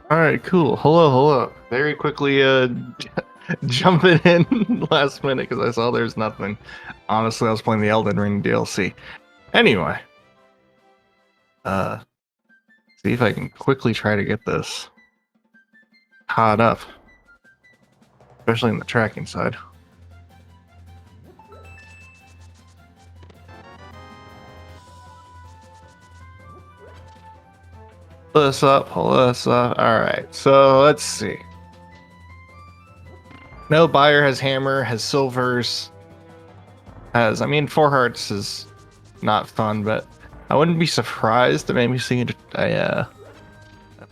All right, cool. Hello. Very quickly, jumping in last minute because I saw there's nothing. Honestly, I was playing the Elden Ring DLC. Anyway, see if I can quickly try to get this caught up, especially in the tracking side. Pull this up. All right, so let's see. No, Buyer has hammer, has silvers, has. I mean, 4 hearts is not fun, but I wouldn't be surprised to maybe see a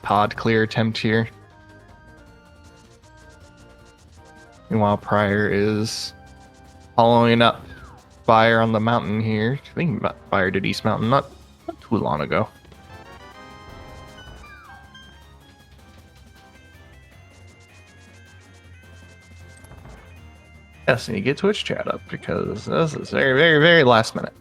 pod clear attempt here. Meanwhile, prieR is following up Fire on the mountain here. I think Fire did East Mountain not too long ago. Yes, and you get Twitch chat up because this is very, very, very last minute.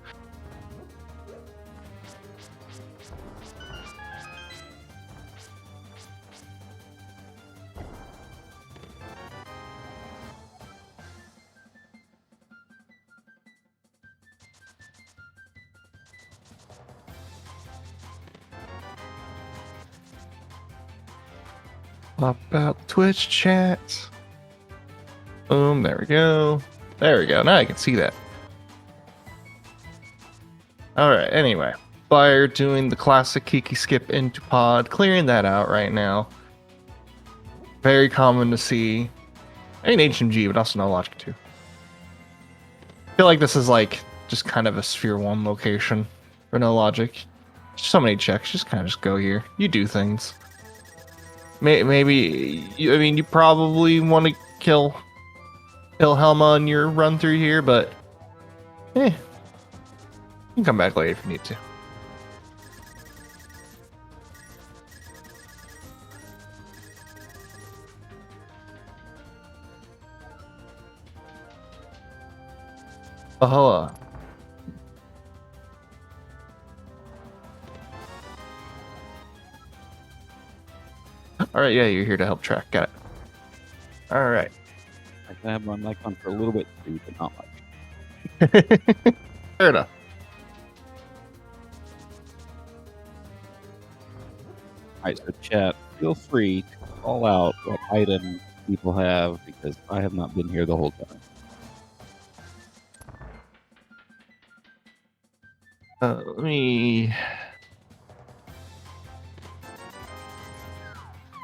Pop out Twitch chat. Boom, there we go. There we go. Now I can see that. Alright, anyway. Fire doing the classic Kiki skip into pod, clearing that out right now. Very common to see. I mean HMG, but also no logic too. I feel like this is like just kind of a sphere 1 location for no logic. So many checks, just kind of just go here. You do things. Maybe you probably want to kill Helma on your run through here, but you can come back later if you need to. Oh, hello. Alright, yeah, you're here to help track. Got it. Alright. I can have my mic on for a little bit too, but not much. Fair enough. Alright, so chat, feel free to call out what item people have because I have not been here the whole time. Let me...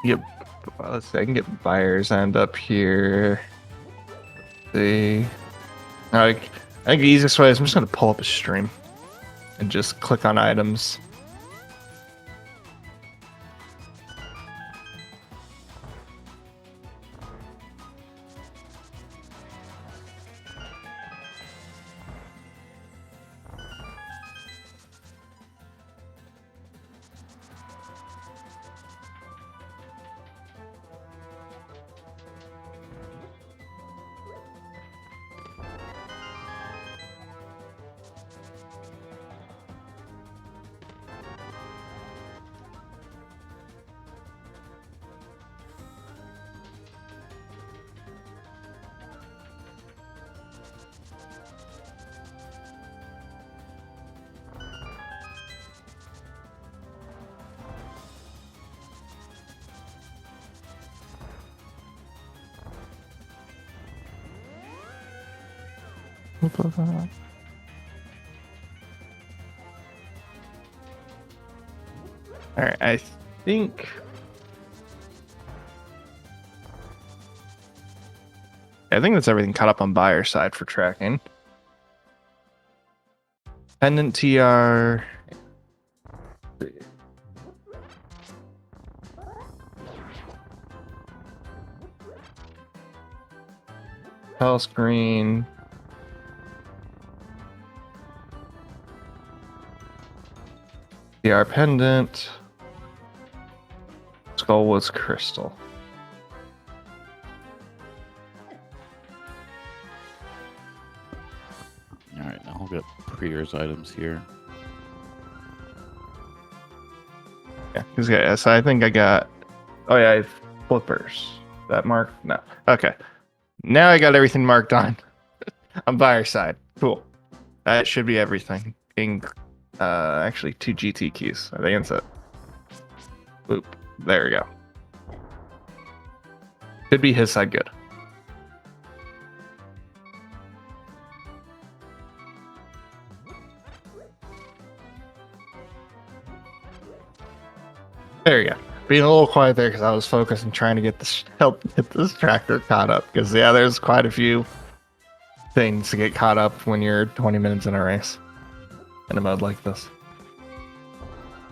Yep. Let's see, I can get buyers end up here. Let's see. I think the easiest way is I'm just going to pull up a stream and just click on items. Alright, I think... I think that's everything caught up on buyer side for tracking. Pendant TR... Palace Green... TR Pendant... Skullwoods Crystal. Alright, now I'll get prieR's items here. Yeah, so I think I got... Oh yeah, I have flippers. That mark? No. Okay. Now I got everything marked on. On buyer side. Cool. That should be everything. Actually 2 GT keys. I think that's it. Boop. There we go. Should be his side good. There you go. Being a little quiet there because I was focused on trying to get this help get this tractor caught up. Because yeah, there's quite a few things to get caught up when you're 20 minutes in a race in a mode like this.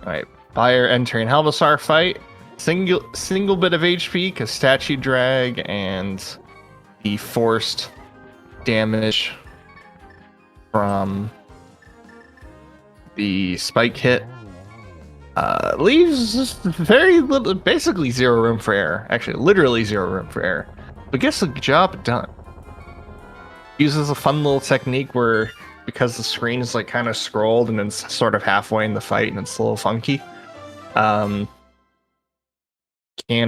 All right, buyer entering Helmasaur fight. single bit of HP because statue drag and the forced damage from the spike hit leaves very little, basically zero room for error. Actually, literally zero room for error. But gets the job done. Uses a fun little technique where, because the screen is like kind of scrolled and it's sort of halfway in the fight and it's a little funky, can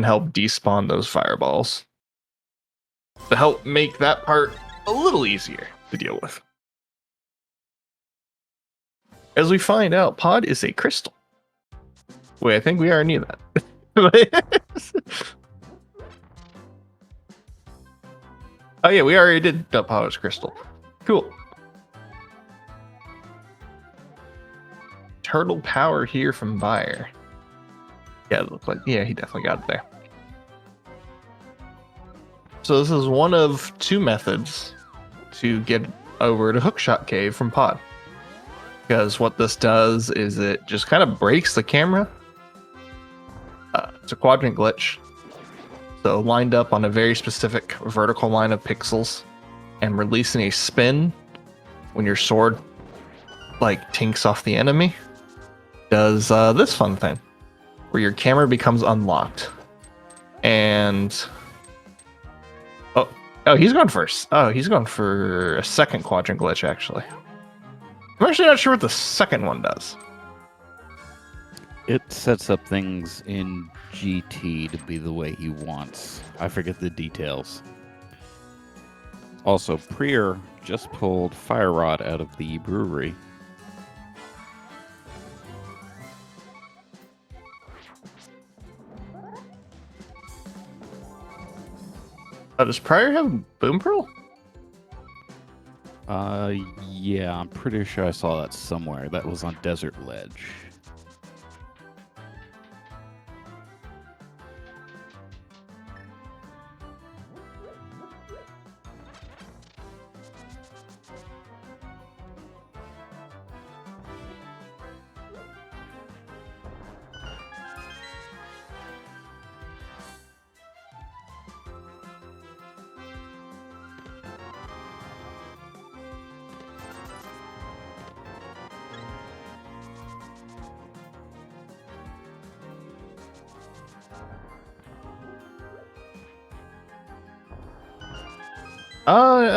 help despawn those fireballs to help make that part a little easier to deal with. As we find out, Pod is a crystal. Wait, I think we already knew that. Oh yeah, we already did Pod was crystal. Cool. Turtle power here from MrByer. Yeah, it looked like, yeah, he definitely got it there. So this is one of two methods to get over to Hookshot Cave from Pod. Because what this does is it just kind of breaks the camera. It's a quadrant glitch. So lined up on a very specific vertical line of pixels and releasing a spin when your sword like tinks off the enemy does this fun thing where your camera becomes unlocked. And oh, he's going first. Oh, he's going for a second quadrant glitch actually. I'm actually not sure what the second one does. It sets up things in GT to be the way he wants. I forget the details. Also, prieR just pulled Fire Rod out of the brewery. Does prieR have Boom Pearl? Yeah, I'm pretty sure I saw that somewhere. That was on Desert Ledge.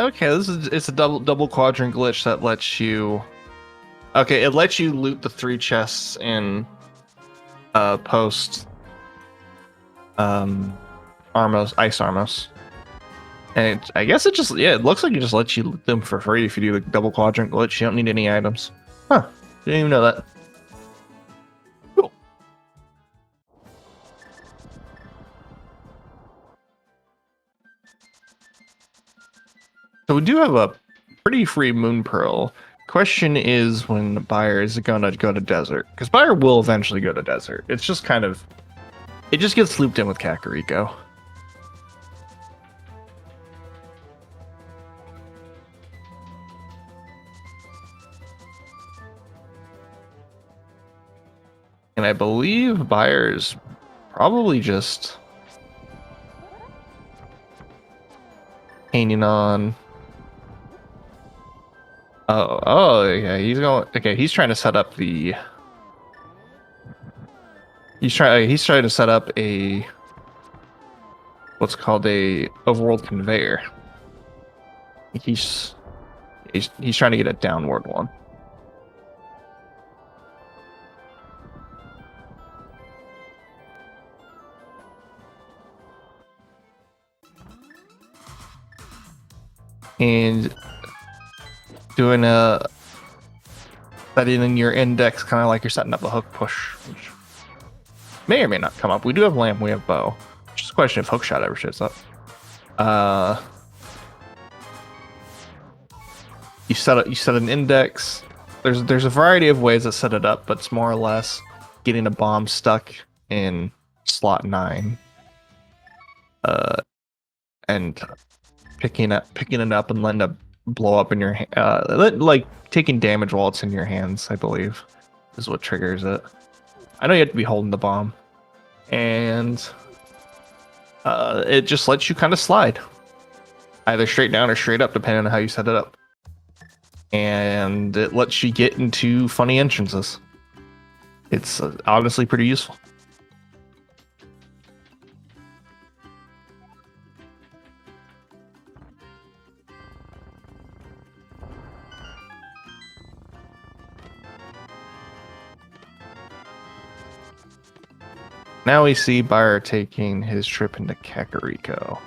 Okay, it's a double quadrant glitch that lets you. Okay, it lets you loot the 3 chests in post Armos, Ice Armos. And I guess it just, yeah, it looks like it just lets you loot them for free if you do the double quadrant glitch. You don't need any items. Huh, didn't even know that. Cool. So we do have a pretty free Moon Pearl. Question is when MrByer is gonna go to desert, because MrByer will eventually go to desert. It's just kind of, it just gets looped in with Kakariko. And I believe MrByer's probably just hanging on. Oh, yeah, he's going. Okay, he's trying to set up the. He's trying to set up a. What's called a overworld conveyor. He's trying to get a downward one. And doing a setting in your index kind of like you're setting up a hook push, which may or may not come up. We do have lamp, we have bow. Just a question if hookshot ever shows up. You set an index. There's a variety of ways to set it up, but it's more or less getting a bomb stuck in slot 9. And picking it up and letting it blow up in your like taking damage while it's in your hands, I believe, is what triggers it. I know you have to be holding the bomb. and it just lets you kind of slide, either straight down or straight up, depending on how you set it up. And it lets you get into funny entrances. It's honestly pretty useful. Now we see ByR taking his trip into Kakariko.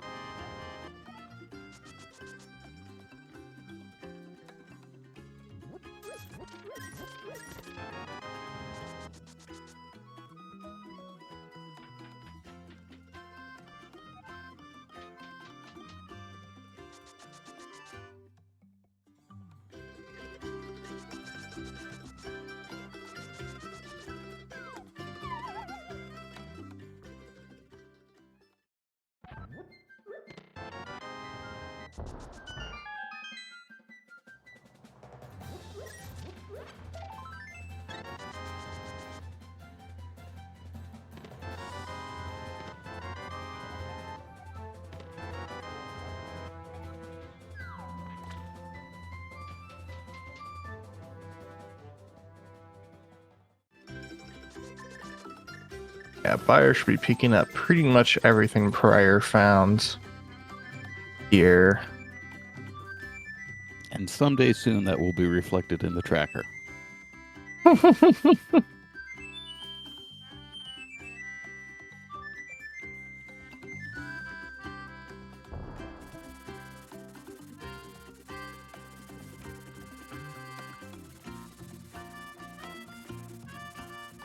Yeah, ByR should be picking up pretty much everything prieR found here. And someday soon that will be reflected in the tracker.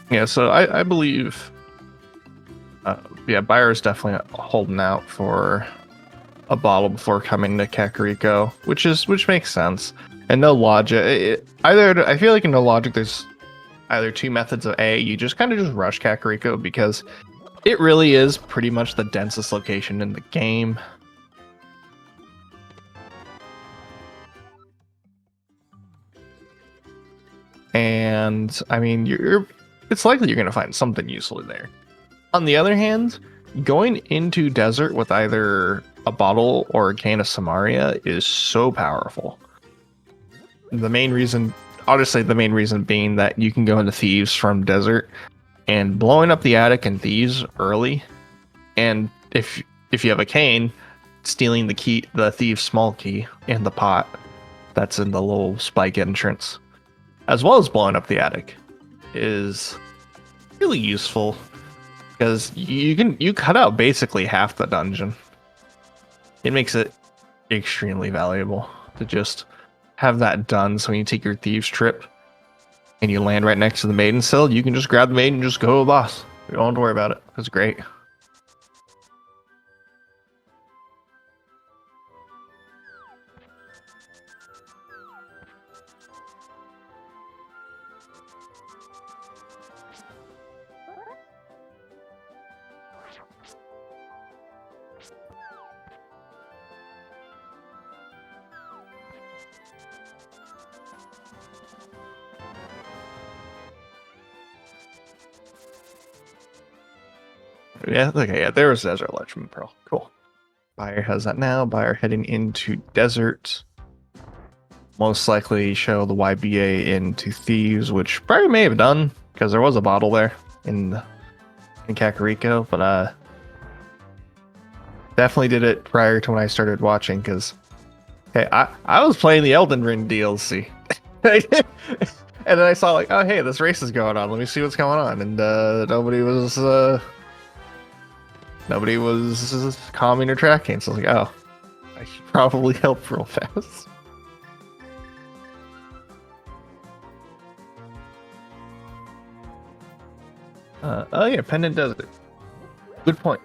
Yeah, so I believe, ByR is definitely holding out for a bottle before coming to Kakariko, which makes sense. And no logic. I feel like in no logic, there's either two methods of you just kind of just rush Kakariko because it really is pretty much the densest location in the game. And I mean, it's likely you're going to find something useful there. On the other hand, going into desert with either a bottle or a can of Samaria is so powerful. The main reason being that you can go into Thieves from desert and blowing up the attic and Thieves early, and if you have a cane, stealing the Thieves' small key and the pot that's in the little spike entrance, as well as blowing up the attic, is really useful because you cut out basically half the dungeon. It makes it extremely valuable to just have that done. So when you take your Thieves trip and you land right next to the maiden cell, you can just grab the maiden and just go to the boss. You don't have to worry about it. It's great. Yeah, okay, yeah, there was Desert Legend Pearl. Cool. ByR has that now. ByR heading into Desert. Most likely show the YBA into Thieves, which probably may have done, because there was a bottle there in Kakariko, but definitely did it prior to when I started watching, because hey, I was playing the Elden Ring DLC. And then I saw like, oh hey, this race is going on. Let me see what's going on. And nobody was calming or tracking. So I was like, oh, I should probably help real fast. Oh yeah, Pendant Desert. Good point.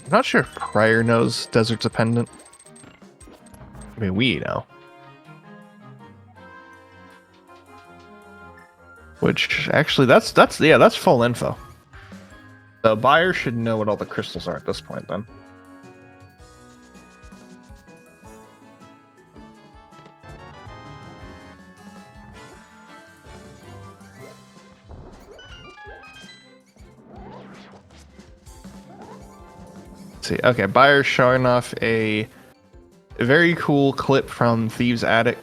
I'm not sure if prieR knows Desert's a pendant. I mean, we know. Which actually, that's full info. The ByR should know what all the crystals are at this point, then. see. Okay, Byer's showing off a very cool clip from Thieves' Attic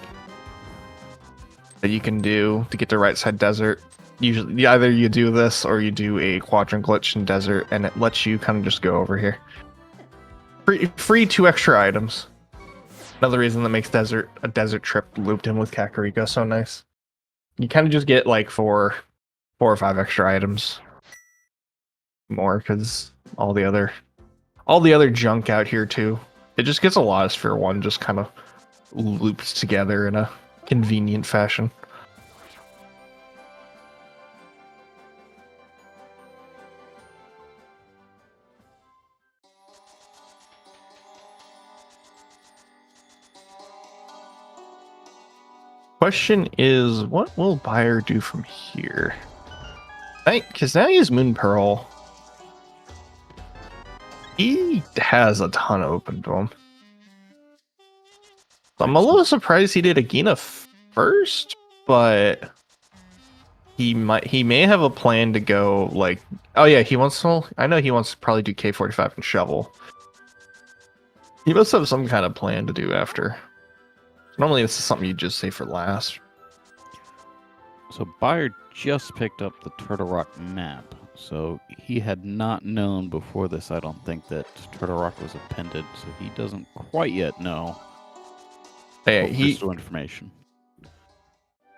that you can do to get to right side desert. Usually, either you do this or you do a quadrant glitch in desert, and it lets you kind of just go over here. Free 2 extra items. Another reason that makes a desert trip looped in with Kakariko so nice. You kind of just get like 4 or 5 extra items more because all the other junk out here too. It just gets a lot of Sphere 1 just kind of looped together in a convenient fashion. Question is, what will Buyer do from here? Because now he has Moon Pearl. He has a ton open to him. I'm a little surprised he did Agina first, but he may have a plan to go like, oh yeah, I know he wants to probably do K45 and Shovel. He must have some kind of plan to do after. Normally this is something you just say for last. So Buyer just picked up the Turtle Rock map, so he had not known before this, I don't think, that Turtle Rock was appended, so he doesn't quite yet know. Hey, crystal information.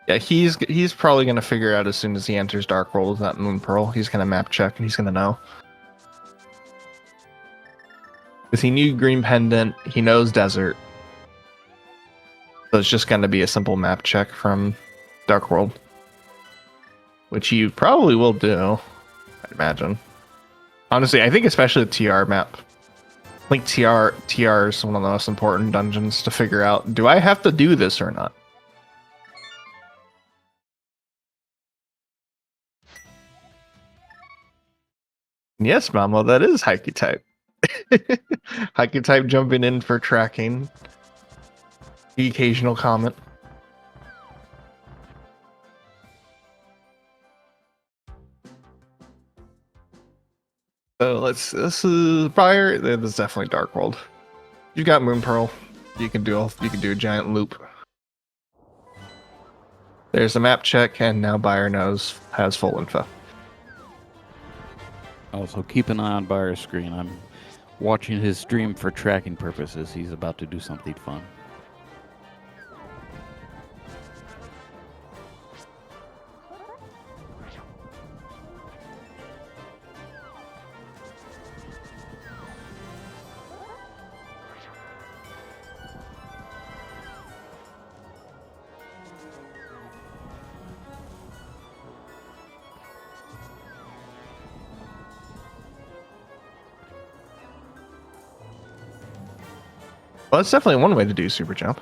Yeah, he's probably gonna figure out as soon as he enters Dark World with that Moon Pearl. He's gonna map check and he's gonna know. Because he knew Green Pendant, he knows Desert. So it's just gonna be a simple map check from Dark World. Which you probably will do, I'd imagine. Honestly, I think especially the TR map. I think TR is one of the most important dungeons to figure out. Do I have to do this or not? Yes, Mamo, that is Haiku type. Haiku type jumping in for tracking. The occasional comment. So this is Pryor. This is definitely Dark World. You've got Moon Pearl. You can do a giant loop. There's a map check, and now Buyer has full info. Also, keep an eye on Buyer's screen. I'm watching his stream for tracking purposes. He's about to do something fun. Well, that's definitely one way to do super jump.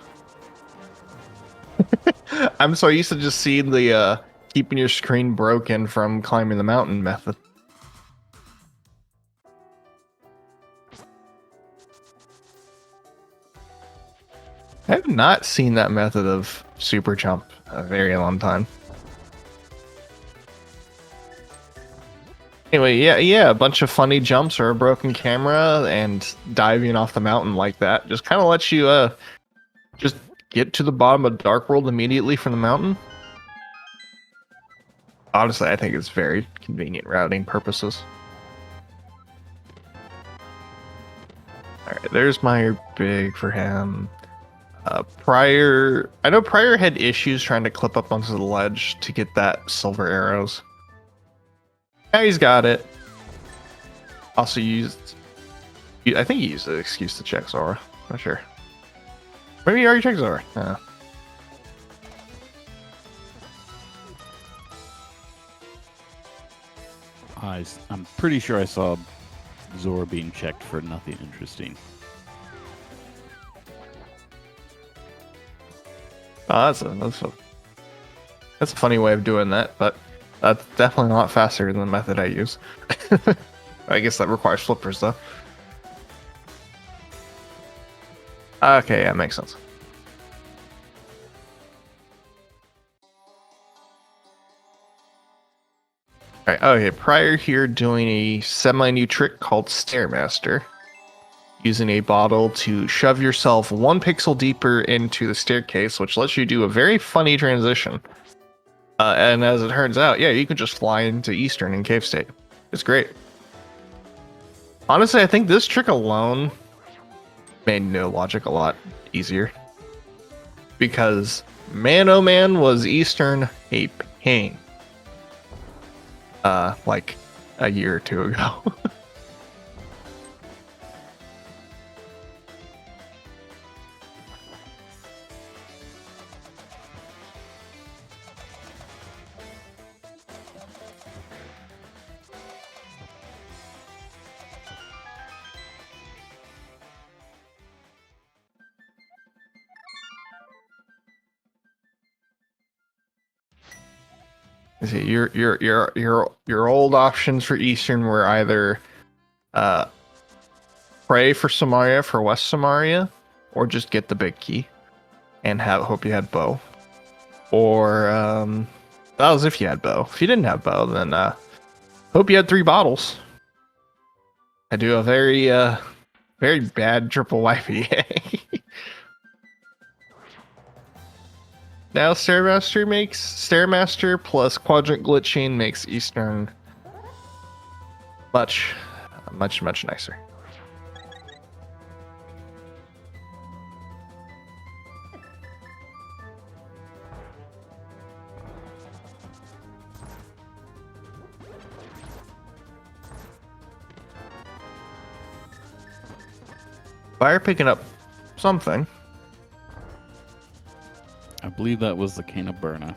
I'm so used to just seeing the keeping your screen broken from climbing the mountain method. I have not seen that method of super jump a very long time. Anyway, yeah, a bunch of funny jumps or a broken camera and diving off the mountain like that just kind of lets you just get to the bottom of Dark World immediately from the mountain. Honestly, I think it's very convenient routing purposes. Alright, there's my big for him. I know Pryor had issues trying to clip up onto the ledge to get that silver arrows. Yeah, he's got it. Also I think he used the excuse to check Zora. Not sure. Maybe he already checked Zora. Yeah. I'm pretty sure I saw Zora being checked for nothing interesting. That's a funny way of doing that, but that's definitely a lot faster than the method I use. I guess that requires flippers, though. Okay, yeah, makes sense. Alright, okay, Pryor here doing a semi-new trick called Stairmaster. using a bottle to shove yourself 1 pixel deeper into the staircase, which lets you do a very funny transition. And as it turns out, yeah, you can just fly into Eastern in Cave State. It's great. Honestly, I think this trick alone made No Logic a lot easier. Because, man oh man, was Eastern a pain. Like a year or two ago. See, your old options for Eastern were either pray for Samaria for West Samaria, or just get the big key and hope you had bow. Or that was if you had bow. If you didn't have bow, then hope you had 3 bottles. I do a very very bad triple YPA. Now Stairmaster plus quadrant glitching makes Eastern much nicer. Fire picking up something. I believe that was the Cane of Burna.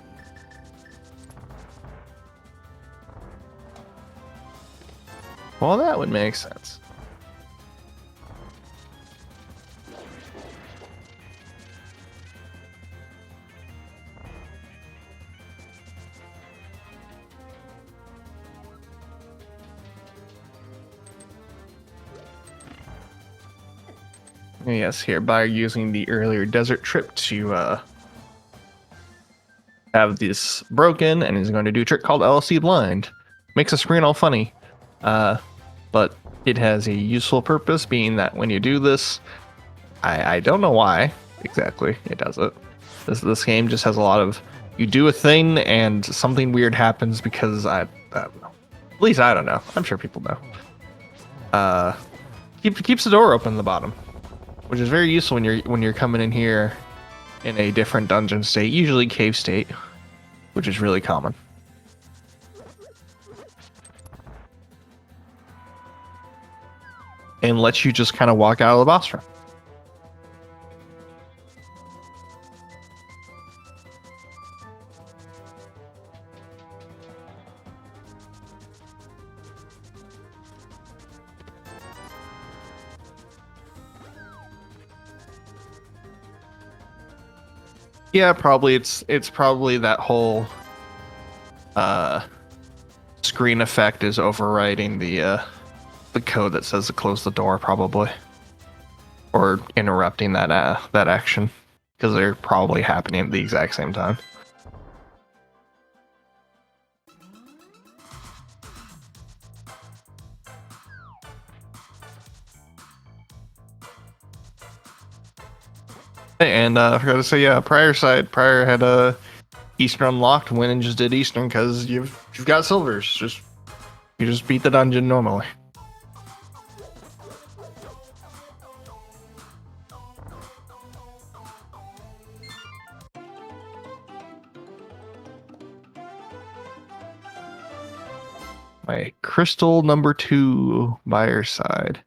Well, that would make sense. Yes, here by using the earlier desert trip to have this broken, and he's going to do a trick called LC Blind. Makes the screen all funny, but it has a useful purpose, being that when you do this, I don't know why exactly it does it. This game just has a lot of, you do a thing and something weird happens because I don't know. At least I don't know. I'm sure people know. Keeps the door open at the bottom, which is very useful when you're coming in here in a different dungeon state, usually cave state, which is really common. And lets you just kind of walk out of the boss room. Yeah, probably it's probably that whole screen effect is overriding the code that says to close the door, probably, or interrupting that action, because they're probably happening at the exact same time. And I forgot to say, yeah, prieR had Eastern unlocked, went and just did Eastern because you've got silvers. You just beat the dungeon normally. My crystal number 2 buyer's side.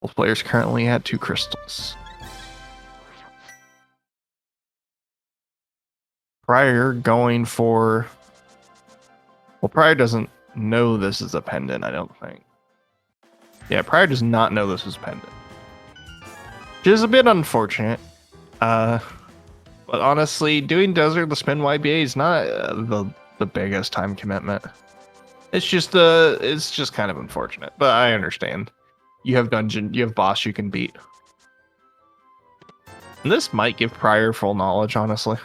Both players currently at 2 crystals. prieR going for... Well, prieR doesn't know this is a pendant, I don't think. Yeah, prieR does not know this is pendant. Which is a bit unfortunate. But honestly, doing Desert the Spin YBA is not the biggest time commitment. It's just kind of unfortunate, but I understand. You have dungeon, you have boss you can beat. And this might give prieR full knowledge, honestly.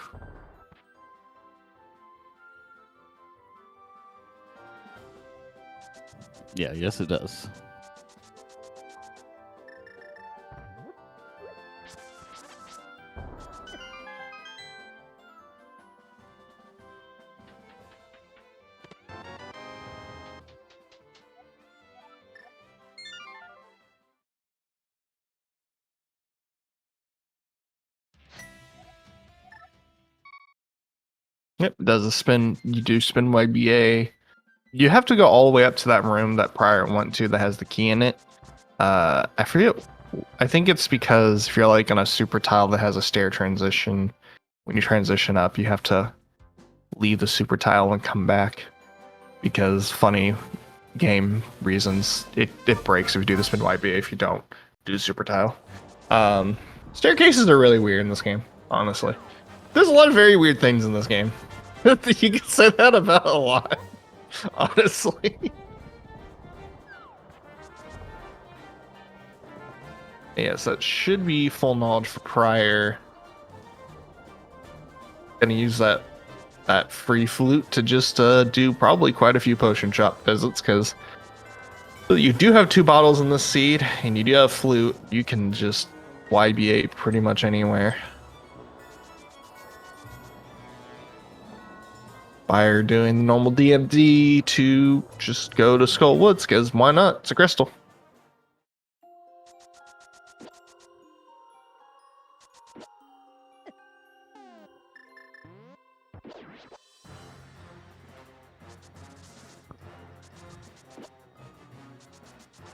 Yeah, yes it does. Yep, does a spin. You do spin YBA. You have to go all the way up to that room that prieR went to that has the key in it. I forget. I think it's because if you're like on a super tile that has a stair transition, when you transition up, you have to leave the super tile and come back because funny game reasons it breaks if you do the spin YBA if you don't do the super tile. Staircases are really weird in this game, honestly. There's a lot of very weird things in this game. You can say that about a lot, honestly. Yeah, so it should be full knowledge for prieR. Gonna use that free flute to just do probably quite a few potion shop visits, because you do have 2 bottles in this seed, and you do have flute. You can just YBA pretty much anywhere. ByR doing the normal DMD to just go to Skull Woods, because why not? It's a crystal.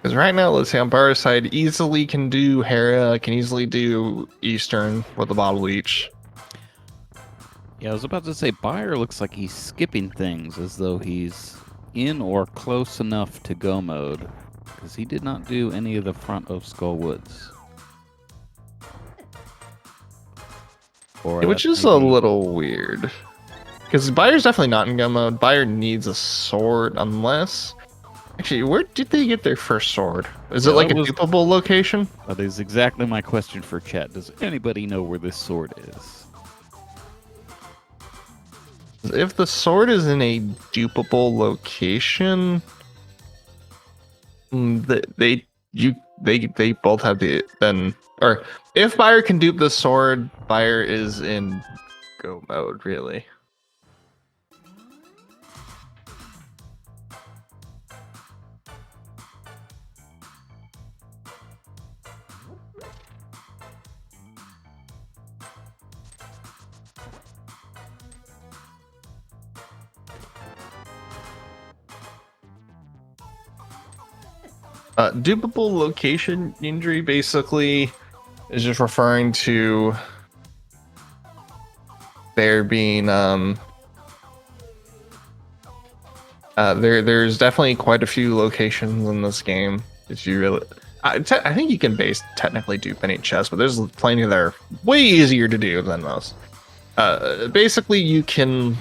Because right now, let's say on ByR's side, easily can do Hera, can easily do Eastern with a bottle each. Yeah, I was about to say, ByR looks like he's skipping things as though he's in or close enough to go mode, because he did not do any of the front of Skull Woods. Which is a little weird. Because ByR's definitely not in go mode. ByR needs a sword unless... Actually, where did they get their first sword? Is it like a dupable location? That is exactly my question for chat. Does anybody know where this sword is? If the sword is in a dupable location, they both have the then. Or if ByR can dupe the sword, ByR is in go mode, really. Dupable location injury basically is just referring to there being there's definitely quite a few locations in this game if you really I think you can technically dupe any chest, but there's plenty that are way easier to do than most. Basically you can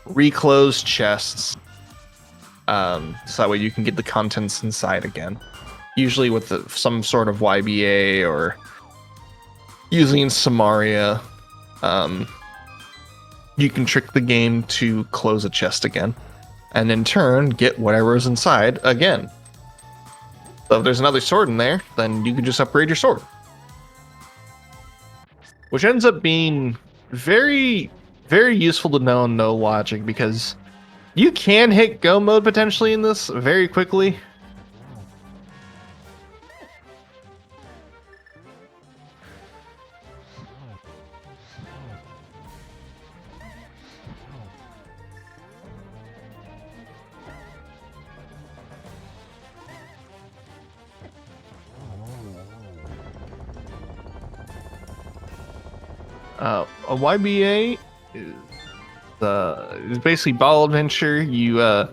reclose chests so that way you can get the contents inside again, usually with some sort of YBA or using Samaria. You can trick the game to close a chest again, and in turn get whatever is inside again. So if there's another sword in there, then you can just upgrade your sword, which ends up being very, very useful to know and know logic, because you can hit go mode potentially in this very quickly. A YBA is basically ball adventure. You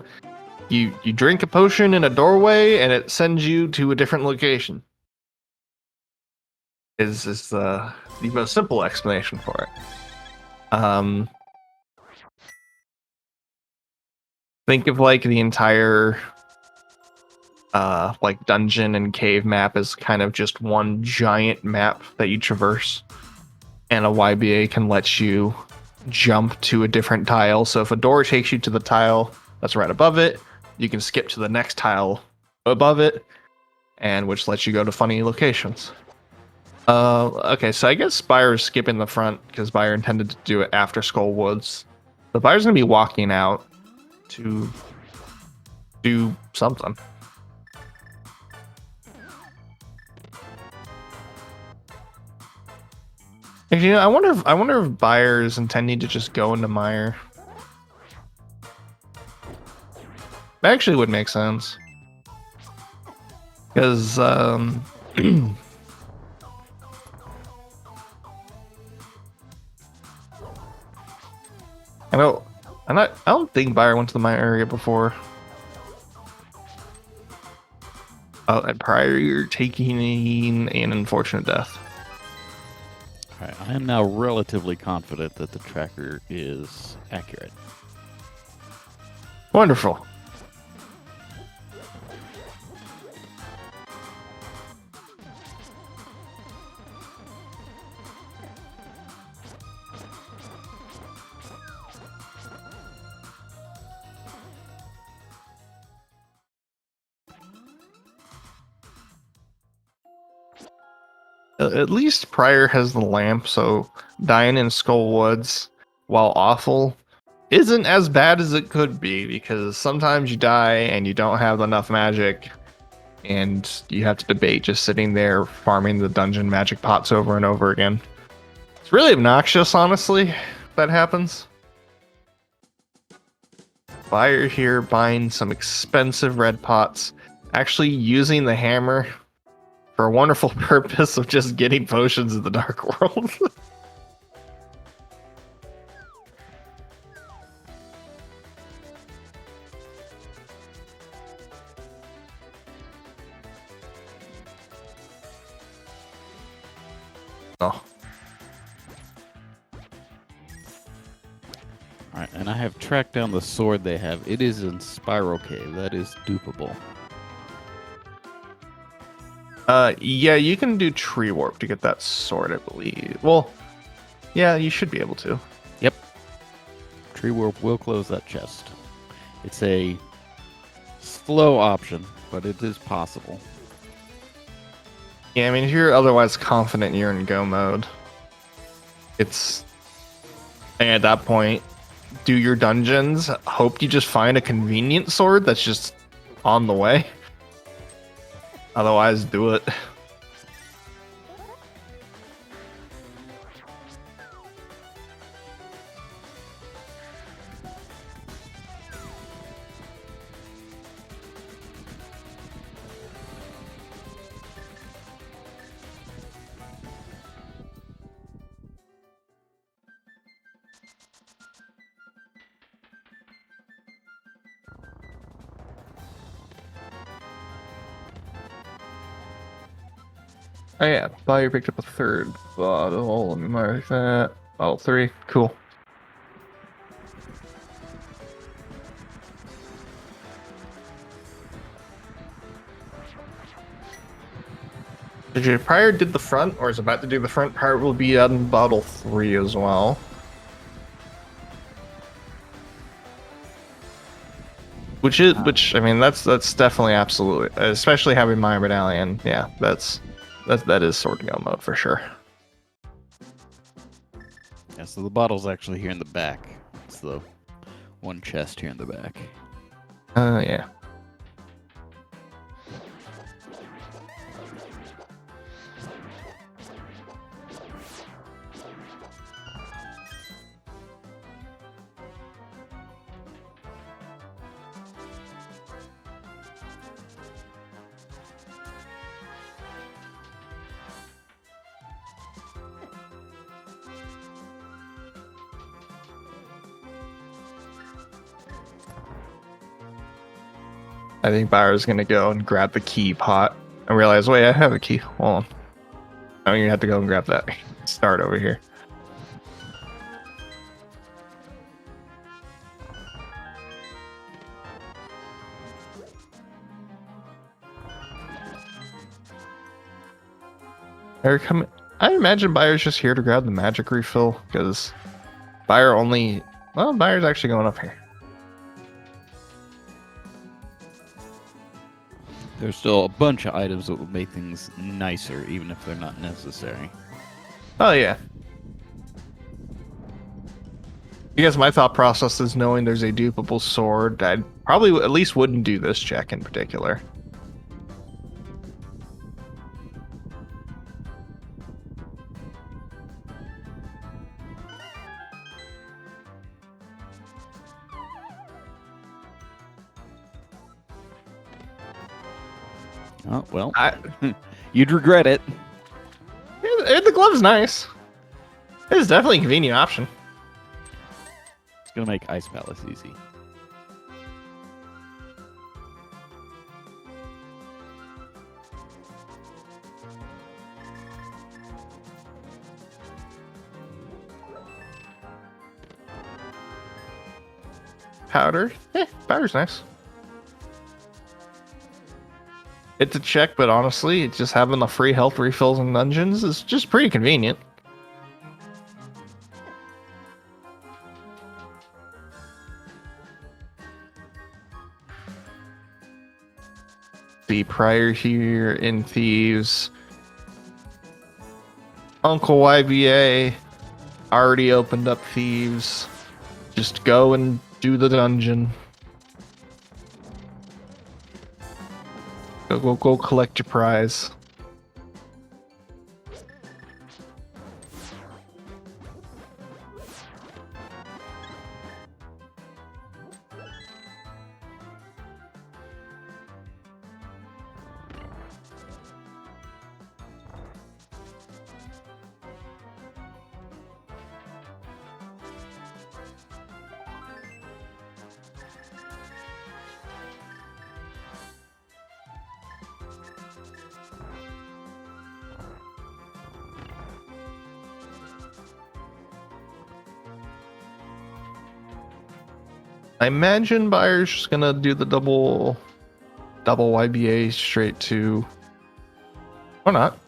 drink a potion in a doorway and it sends you to a different location. Is the most simple explanation for it. Think of like the entire like dungeon and cave map as kind of just one giant map that you traverse, and a YBA can let you jump to a different tile. So if a door takes you to the tile that's right above it, you can skip to the next tile above it, and which lets you go to funny locations. Okay, so I guess ByR is skipping the front because ByR intended to do it after Skull Woods. But ByR's gonna be walking out to do something. Actually, you know, I wonder if ByR is intending to just go into Mire. That actually would make sense. Because, I don't think ByR went to my area before. Oh, and prior you're taking an unfortunate death. Alright, I am now relatively confident that the tracker is accurate. Wonderful. At least prior has the lamp, so dying in Skull Woods, while awful, isn't as bad as it could be, because sometimes you die and you don't have enough magic, and you have to debate just sitting there farming the dungeon magic pots over and over again. It's really obnoxious, honestly, if that happens. Buyer here buying some expensive red pots, actually using the hammer for a wonderful purpose of just getting potions in the Dark World. Oh. Alright, and I have tracked down the sword they have. It is in Spiral Cave. That is dupable. Yeah, you can do tree warp to get that sword, I believe. Well, yeah, you should be able to. Yep. Tree Warp will close that chest. It's a slow option, but it is possible. Yeah, I mean, if you're otherwise confident you're in go mode, it's... at that point, do your dungeons, hope you just find a convenient sword that's just on the way. Otherwise, do it. Oh yeah, Buyer picked up a third bottle. Let me mark that. Oh, 3. Cool. Did you prior did the front, or is about to do the front part? Will be on bottle 3 as well. Which I mean, that's definitely absolutely, especially having my medallion. Yeah, that is sword go mode for sure. Yeah, so the bottle's actually here in the back. It's the one chest here in the back. Yeah. I think Byer's gonna go and grab the key pot and realize, wait, I have a key. Hold on. I'm gonna have to go and grab that. Start over here. I imagine Byer's just here to grab the magic refill, because Byer's actually going up here. There's still a bunch of items that would make things nicer, even if they're not necessary. Oh yeah. I guess my thought process is, knowing there's a dupable sword, I probably at least wouldn't do this check in particular. Oh, well, I, you'd regret it. the glove's nice. It's definitely a convenient option. It's going to make Ice Palace easy. Powder. Powder's nice. It's a check, but honestly, just having the free health refills in dungeons is just pretty convenient. The prieR here in Thieves. Uncle YBA already opened up Thieves. Just go and do the dungeon. Go collect your prize. I imagine buyer's just gonna do the double YBA straight to, or not.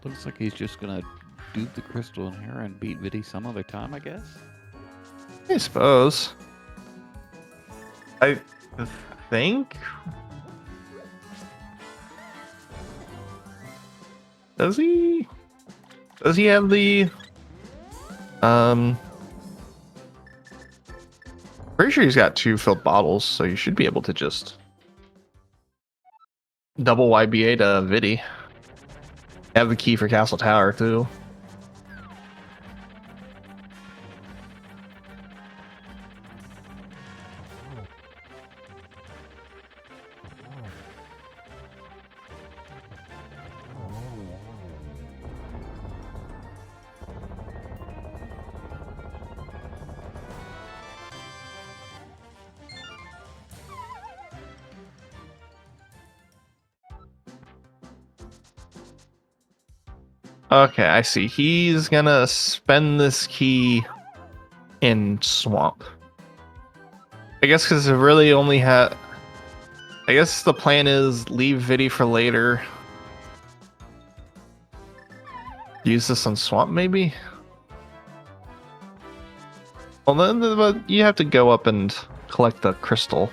Looks like he's just going to dupe the crystal in here and beat Viddy some other time, I guess. I suppose. I think. Does he? Does he have the? Pretty sure he's got 2 filled bottles, so you should be able to just double YBA to Viddy. Have the key for Castle Tower too. Okay, I see. He's gonna spend this key in Swamp. I guess because it really only had. I guess the plan is leave Viddy for later. Use this on Swamp, maybe? Well, then but you have to go up and collect the crystal.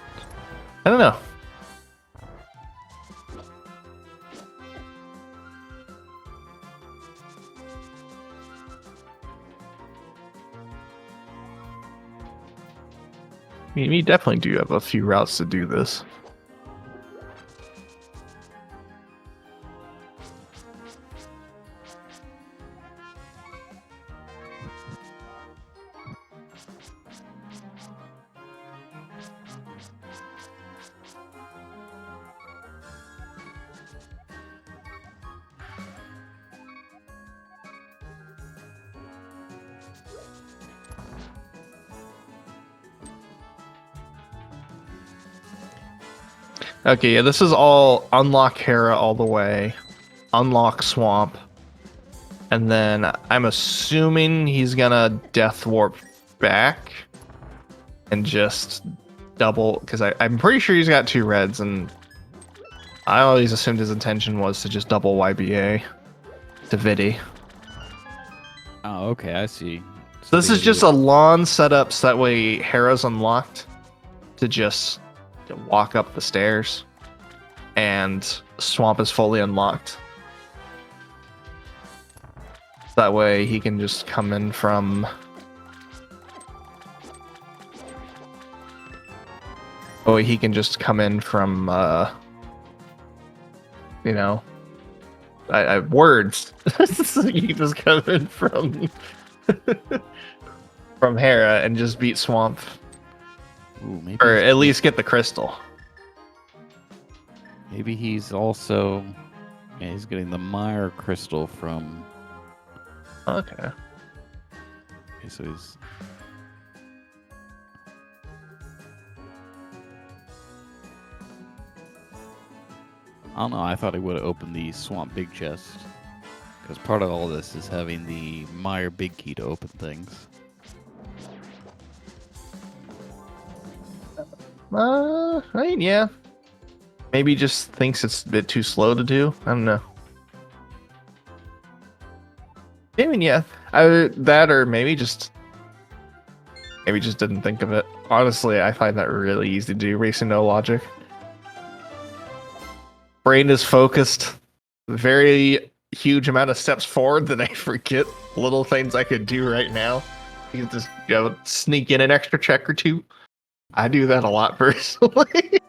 I don't know. I mean, we definitely do have a few routes to do this. Okay, yeah, this is all unlock Hera all the way, unlock Swamp, and then I'm assuming he's gonna Death Warp back and just double, because I'm pretty sure he's got 2 reds, and I always assumed his intention was to just double YBA to Viddy. Oh, okay, I see. So this is just a lawn setup so that way Hera's unlocked to just walk up the stairs, and Swamp is fully unlocked. That way he can just come in from... Oh, he can just come in from, you know, I words. You just come in from Hera and just beat Swamp, Ooh, maybe or at least get the crystal. Maybe he's also he's getting the Meyer crystal from. Okay. Okay, so he's. I don't know. I thought he would have opened the Swamp Big Chest. Because part of all this is having the Meyer Big Key to open things. I mean, yeah. Maybe he just thinks it's a bit too slow to do. I don't know. I mean, yeah. That or maybe just didn't think of it. Honestly, I find that really easy to do, racing no logic. Brain is focused. Very huge amount of steps forward that I forget little things I could do right now. You can just sneak in an extra check or two. I do that a lot personally.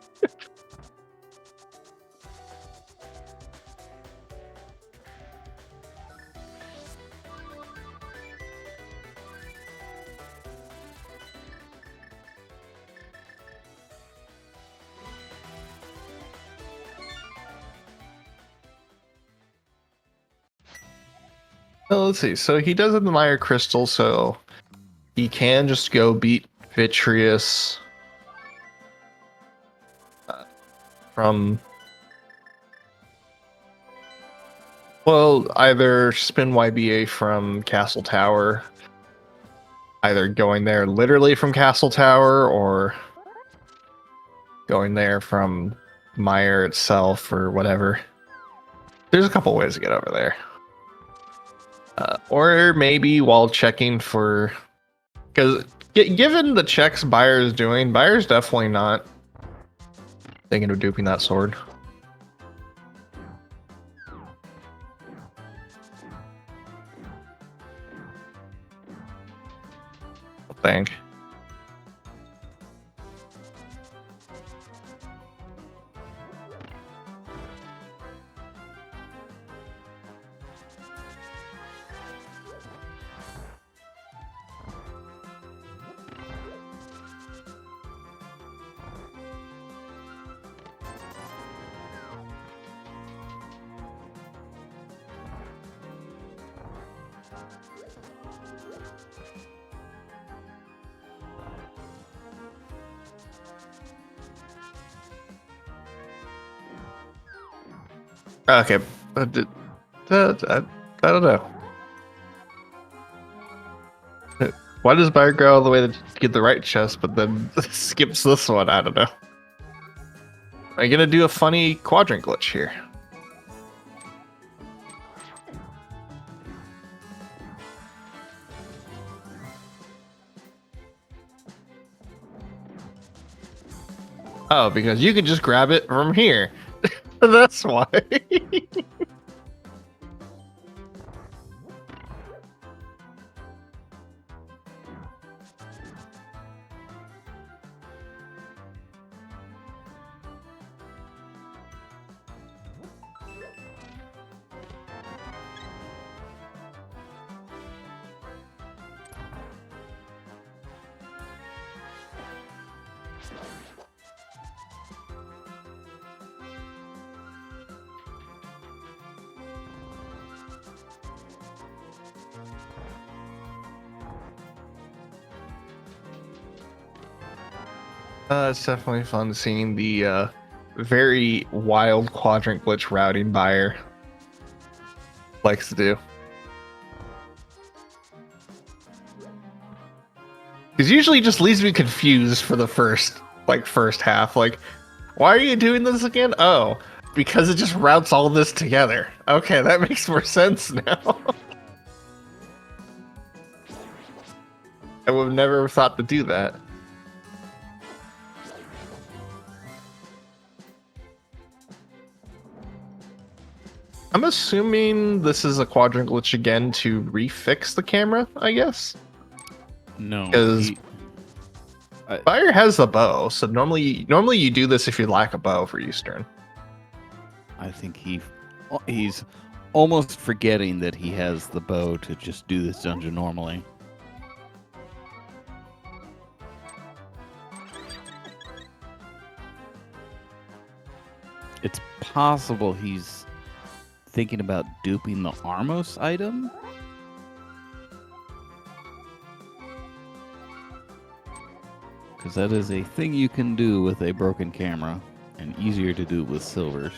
So let's see. So he does have the Meyer Crystal, so he can just go beat Vitreous from, well, either spin YBA from Castle Tower, either going there literally from Castle Tower or going there from Meyer itself or whatever. There's a couple ways to get over there. Or maybe while checking for, because given the checks Buyer is doing, Buyer's definitely not thinking of duping that sword. I think. Okay, I don't know. Why does Buyer go all the way to get the right chest, but then skips this one? I don't know. Am I gonna do a funny quadrant glitch here? Oh, because you can just grab it from here. That's why. It's definitely fun seeing the very wild quadrant glitch routing Buyer likes to do. Because usually just leaves me confused for the first half. Like, why are you doing this again? Oh, because it just routes all this together. Okay, that makes more sense now. I would have never thought to do that. I'm assuming this is a quadrant glitch again to refix the camera, I guess. No, Because Buyer has the bow, so normally you do this if you lack a bow for Eastern. I think he's almost forgetting that he has the bow to just do this dungeon normally. It's possible he's thinking about duping the Armos item. Because that is a thing you can do with a broken camera, and easier to do with silvers.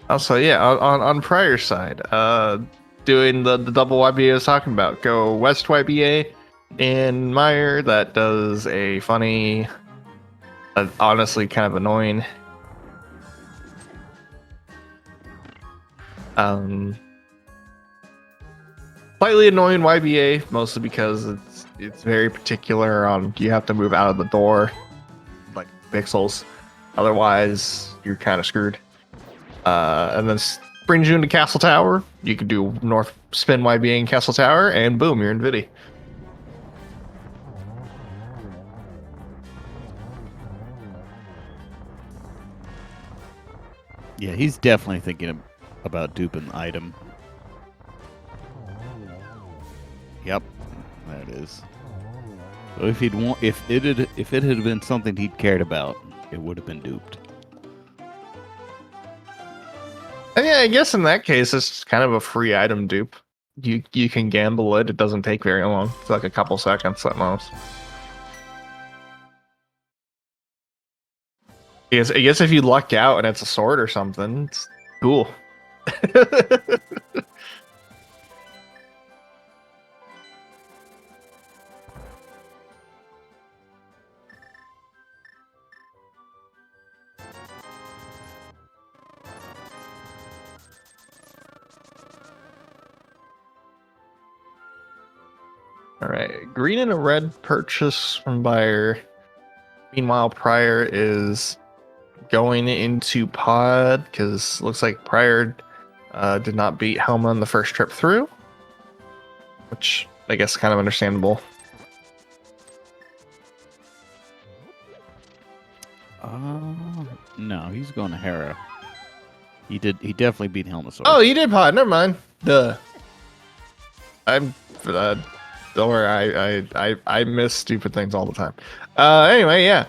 Also, yeah, on prieR's side, doing the double YBA I was talking about. Go West YBA in Meyer. That does a funny, honestly kind of annoying. Slightly annoying YBA, mostly because it's very particular on you have to move out of the door, like pixels. Otherwise, you're kind of screwed. And then brings you into Castle Tower. You can do North Spin YBA in Castle Tower, and boom, you're in Vidi. Yeah, he's definitely thinking about duping the item. Yep, that is. So if it had been something he'd cared about, it would have been duped. And yeah, I guess in that case, it's kind of a free item dupe. You can gamble it. It doesn't take very long. It's like a couple seconds at most. I guess if you luck out and it's a sword or something, it's cool. All right, green and a red purchase from buyer. Meanwhile, prieR is going into pod because looks like prieR did not beat Helma on the first trip through, which I guess is kind of understandable. No, he's going to Hera. He definitely beat Helmasaur. Oh, you did pod. Never mind. Duh. I'm. Don't worry. I miss stupid things all the time. Anyway, yeah.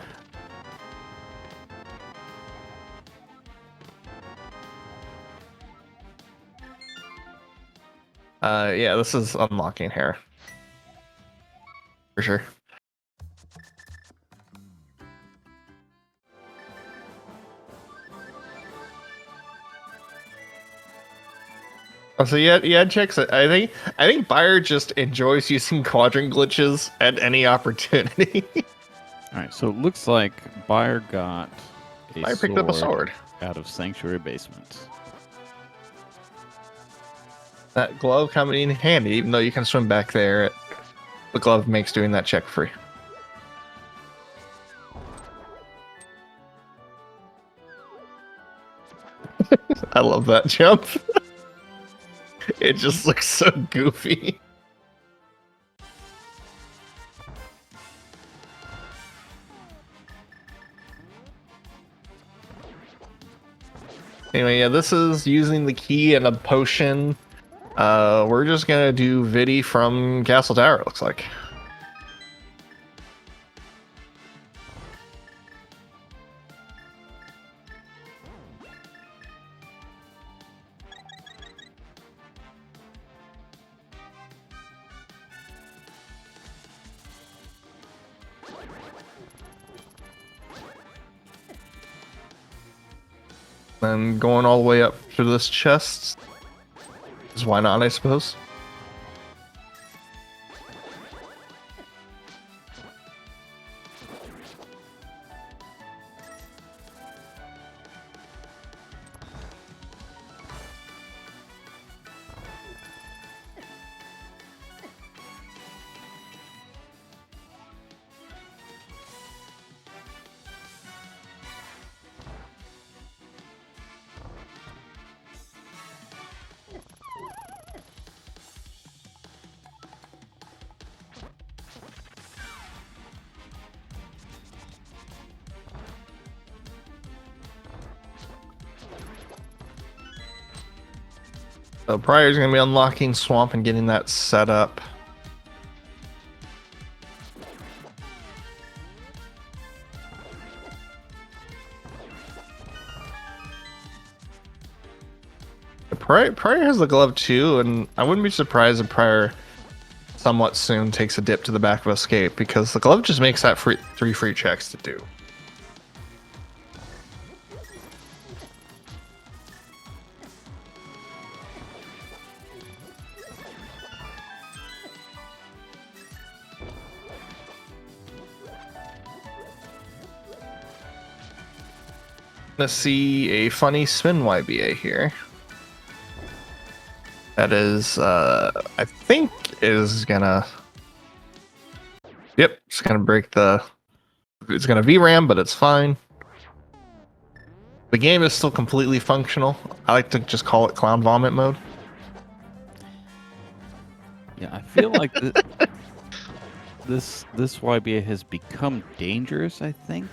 Yeah, this is unlocking Hera. For sure. Oh, so yeah, checks it. I think buyer just enjoys using quadrant glitches at any opportunity. All right, so it looks like buyer got I picked up a sword out of Sanctuary Basement. That glove coming in handy, even though you can swim back there. The glove makes doing that check free. I love that jump. It just looks so goofy. Anyway, yeah, this is using the key and a potion. We're just gonna do Vidi from Castle Tower, it looks like. Then going all the way up to this chest. Because why not, I suppose? So prieR's going to be unlocking Swamp and getting that set up. prieR has the glove too, and I wouldn't be surprised if prieR somewhat soon takes a dip to the back of escape, because the glove just makes that three free checks to do. Let's see a funny spin YBA here. That is, I think is gonna... Yep, it's gonna break the... It's gonna VRAM, but it's fine. The game is still completely functional. I like to just call it clown vomit mode. Yeah, I feel like this YBA has become dangerous, I think.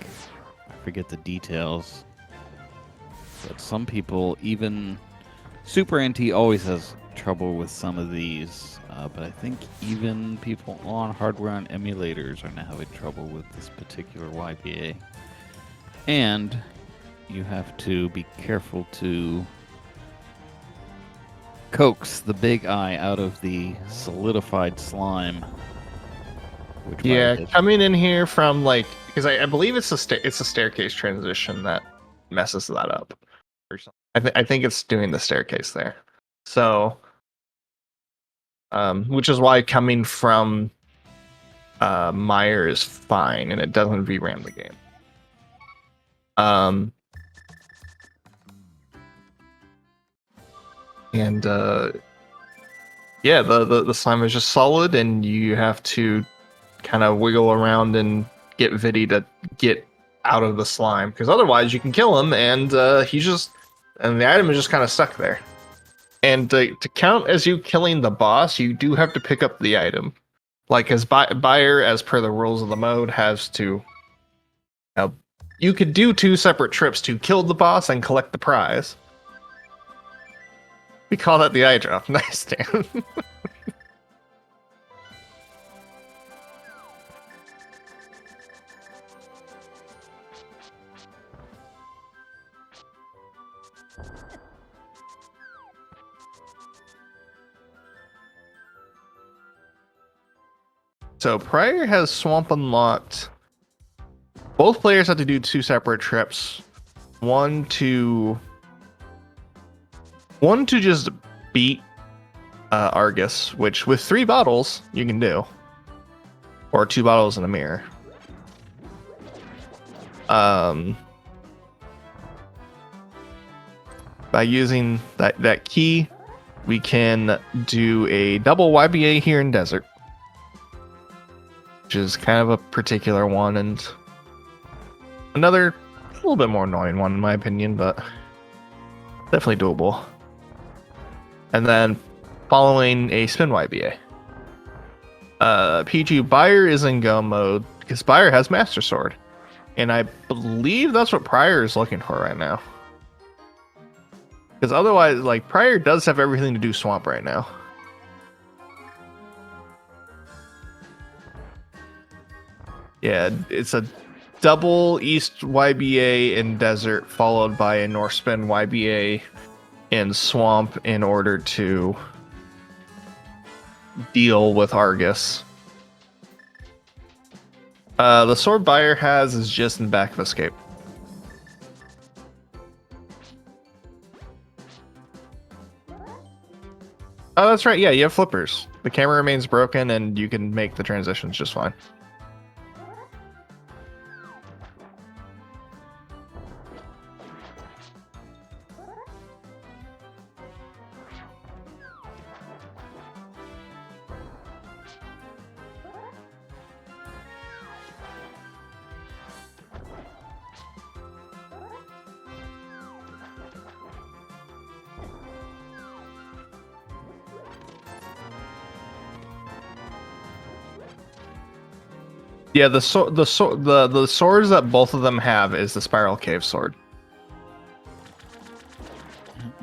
I forget the details. But some people, even Super NT always has trouble with some of these. But I think even people on hardware and emulators are now having trouble with this particular YBA. And you have to be careful to coax the big eye out of the solidified slime. Yeah, coming in here from like, because I believe it's a staircase transition that messes that up. Or something. I think it's doing the staircase there. So, which is why coming from MrByer is fine, and it doesn't VRAM the game. And yeah, the slime is just solid, and you have to kind of wiggle around and get Viddy to get out of the slime, because otherwise you can kill him, and the item is just kind of stuck there. And to count as you killing the boss, you do have to pick up the item. Like, as MrByer, as per the rules of the mode, has to... you could do 2 separate trips to kill the boss and collect the prize. We call that the eye drop. Nice, Dan. So prieR has Swamp unlocked. Both players have to do 2 separate trips. One to just beat Argus, which with 3 bottles you can do, or 2 bottles in a mirror. By using that key, we can do a double YBA here in Desert, which is kind of a particular one, and another a little bit more annoying one in my opinion, but definitely doable. And then following a spin YBA. PG MrByer is in go mode because MrByer has Master Sword, and I believe that's what prieR is looking for right now. Because otherwise, like, prieR does have everything to do Swamp right now. Yeah, it's a double East YBA in Desert, followed by a North Spin YBA in Swamp in order to deal with Argus. The sword MrByer has is just in back of escape. Oh, that's right. Yeah, you have flippers. The camera remains broken, and you can make the transitions just fine. Yeah, the swords that both of them have is the Spiral Cave sword.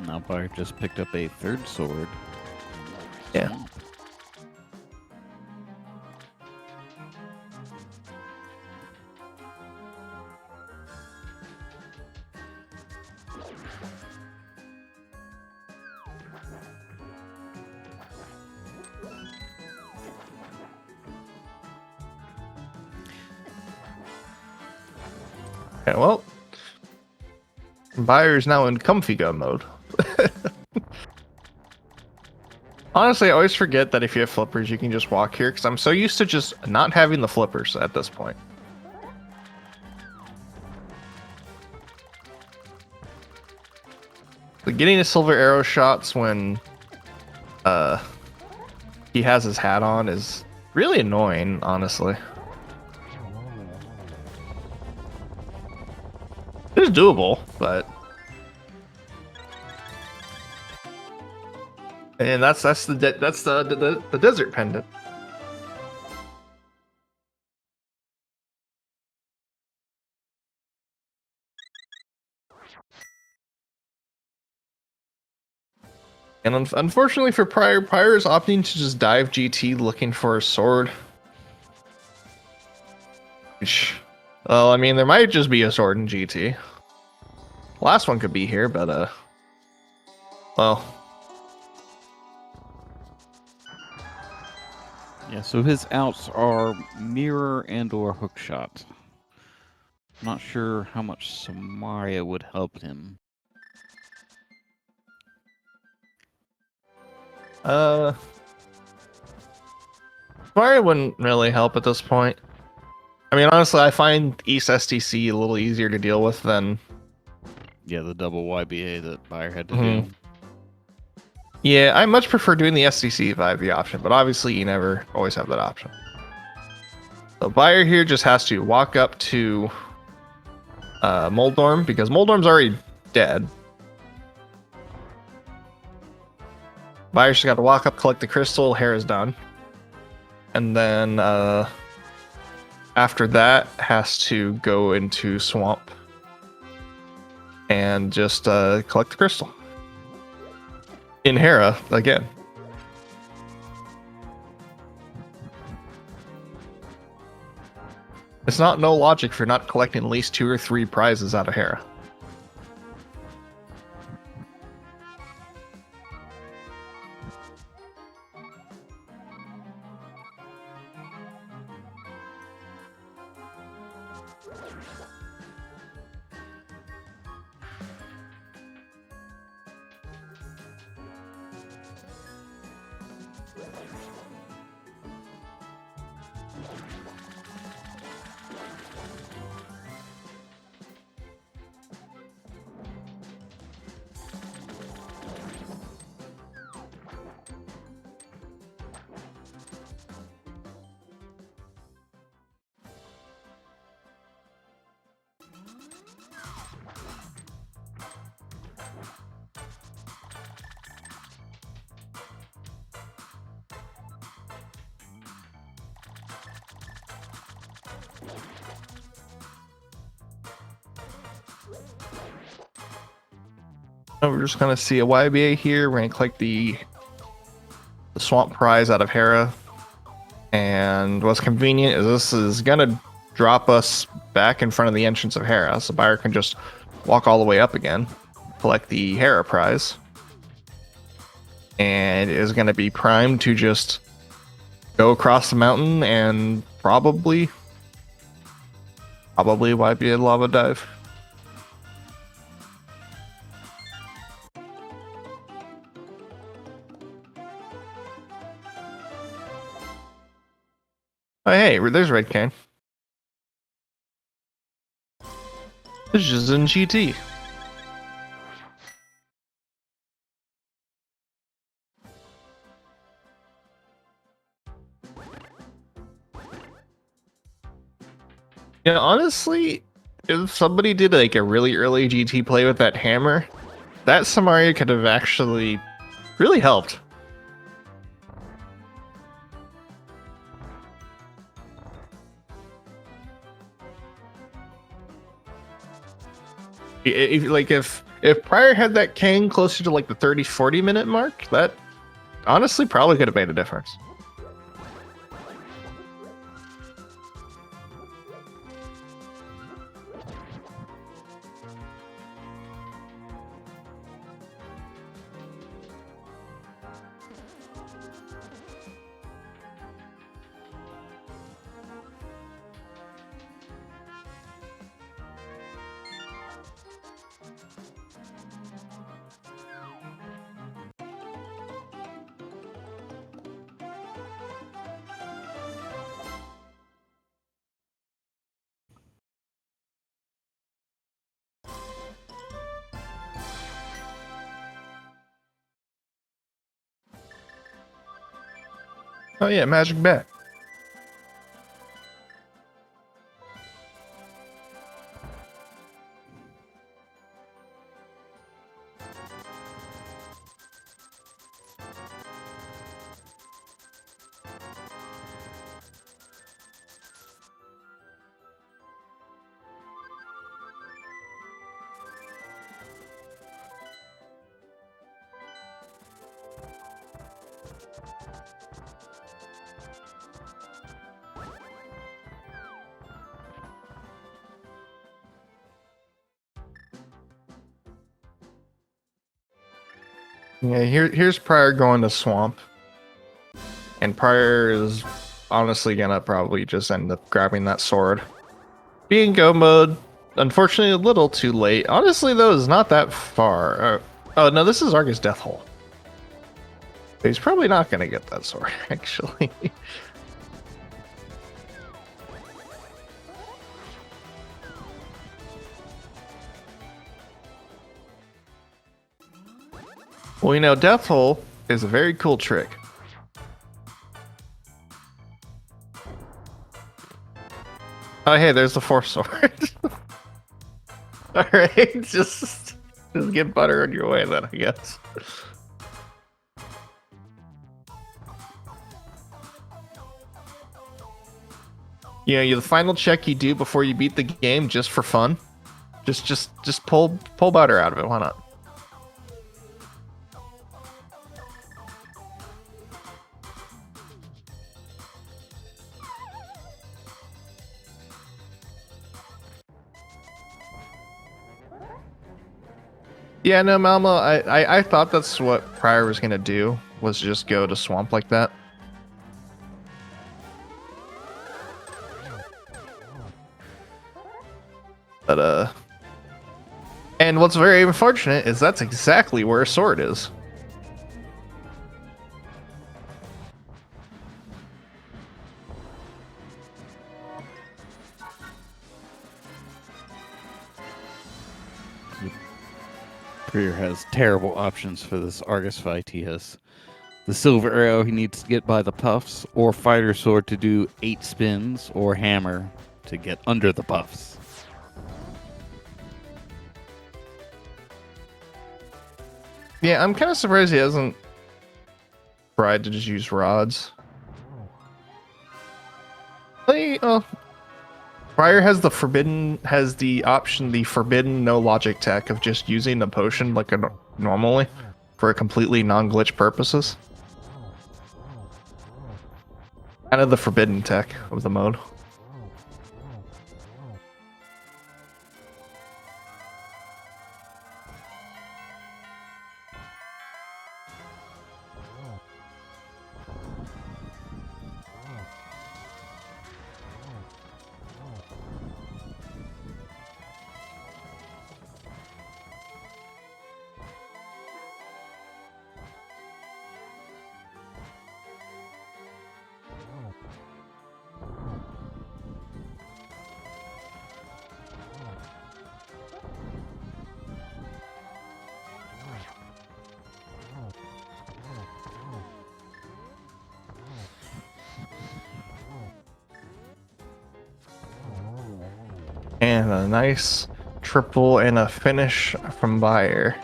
Now Byre just picked up a third sword. Yeah. Swamp. Yeah, well, Buyer's now in comfy gun mode. Honestly, I always forget that if you have flippers, you can just walk here, because I'm so used to just not having the flippers at this point. But getting his silver arrow shots when he has his hat on is really annoying, honestly. It's doable, but and that's the desert pendant. And unfortunately for prieR is opting to just dive GT looking for a sword. Which, well, I mean, there might just be a sword in GT. Last one could be here, but well. Yeah, so his outs are mirror and or hookshot. Not sure how much Samaria would help him. Mario wouldn't really help at this point. I mean, honestly, I find East STC a little easier to deal with than... Yeah, the double YBA that Byre had to do. Yeah, I much prefer doing the STC if I have the option, but obviously you never always have that option. So Byre here just has to walk up to Moldorm, because Moldorm's already dead. Byre's just got to walk up, collect the crystal, Hera's done. And then after that, has to go into Swamp and just collect the crystal. In Hera, again. It's not no logic for not collecting at least 2 or 3 prizes out of Hera. We're just gonna see a YBA here. We're gonna collect the Swamp prize out of Hera. And what's convenient is this is gonna drop us back in front of the entrance of Hera, so Byre can just walk all the way up again, collect the Hera prize, and is gonna be primed to just go across the mountain and probably YBA lava dive. Oh, hey, there's Red Cane. This is in GT. Yeah, honestly, if somebody did like a really early GT play with that hammer, that Samaria could have actually really helped. If If prieR had that king closer to like the 30-40 minute mark, that honestly probably could have made a difference. Oh yeah, magic bet. Yeah, here's prieR going to swamp. And prieR is honestly gonna probably just end up grabbing that sword. Being go mode, unfortunately a little too late. Honestly though, it's not that far. Oh no, this is Argus Death Hole. He's probably not gonna get that sword, actually. Well, you know, Death Hole is a very cool trick. Oh, hey, there's the fourth sword. Alright, just get butter on your way then, I guess. You know, the final check you do before you beat the game just for fun. Just pull butter out of it, why not? Yeah, no, Malma, I thought that's what prieR was gonna do, was just go to swamp like that. But, and what's very unfortunate is that's exactly where a sword is. prieR has terrible options for this Argus fight. He has the silver arrow he needs to get by the puffs, or fighter sword to do 8 spins, or hammer to get under the puffs. Yeah, I'm kind of surprised he hasn't tried to just use rods. Oh, prieR has the option, the forbidden no logic tech of just using the potion like normally for completely non-glitch purposes. Kind of the forbidden tech of the mode. And a nice triple and a finish from MrByer.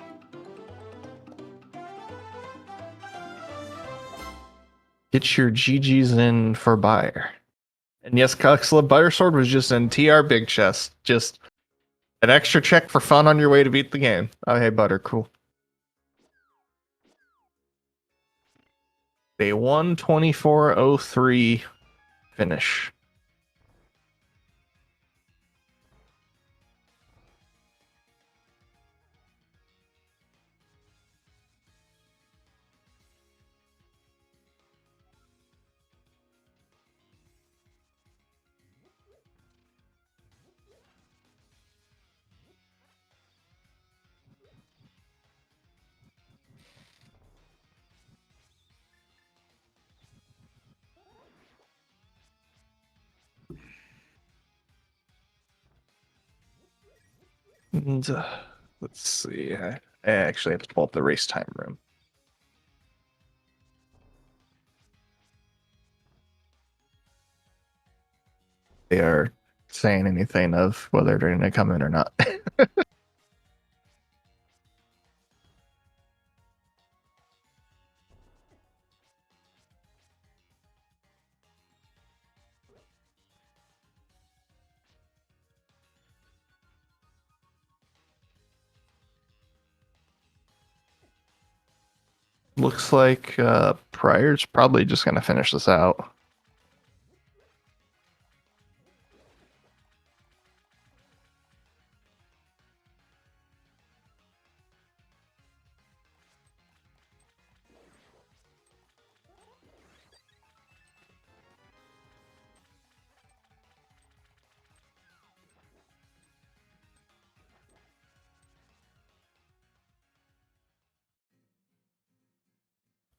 Get your GGs in for MrByer. And yes, Cuxla, Buttersword was just in TR Big Chest. Just An extra check for fun on your way to beat the game. Oh, hey, Butter, cool. A 1:24:03 finish. And, let's see. I actually have to pull up the race time room. They are saying anything of whether they're going to come in or not. Looks like prieR's probably just going to finish this out.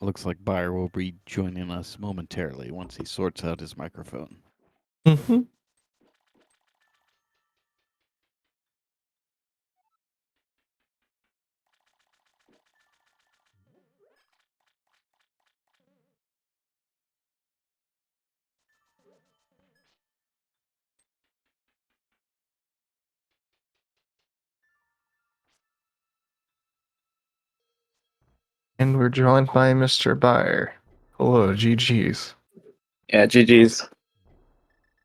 Looks like Buyer will be joining us momentarily once he sorts out his microphone. Mm-hmm. And we're joined by MrByer. Hello, GG's. Yeah, GG's.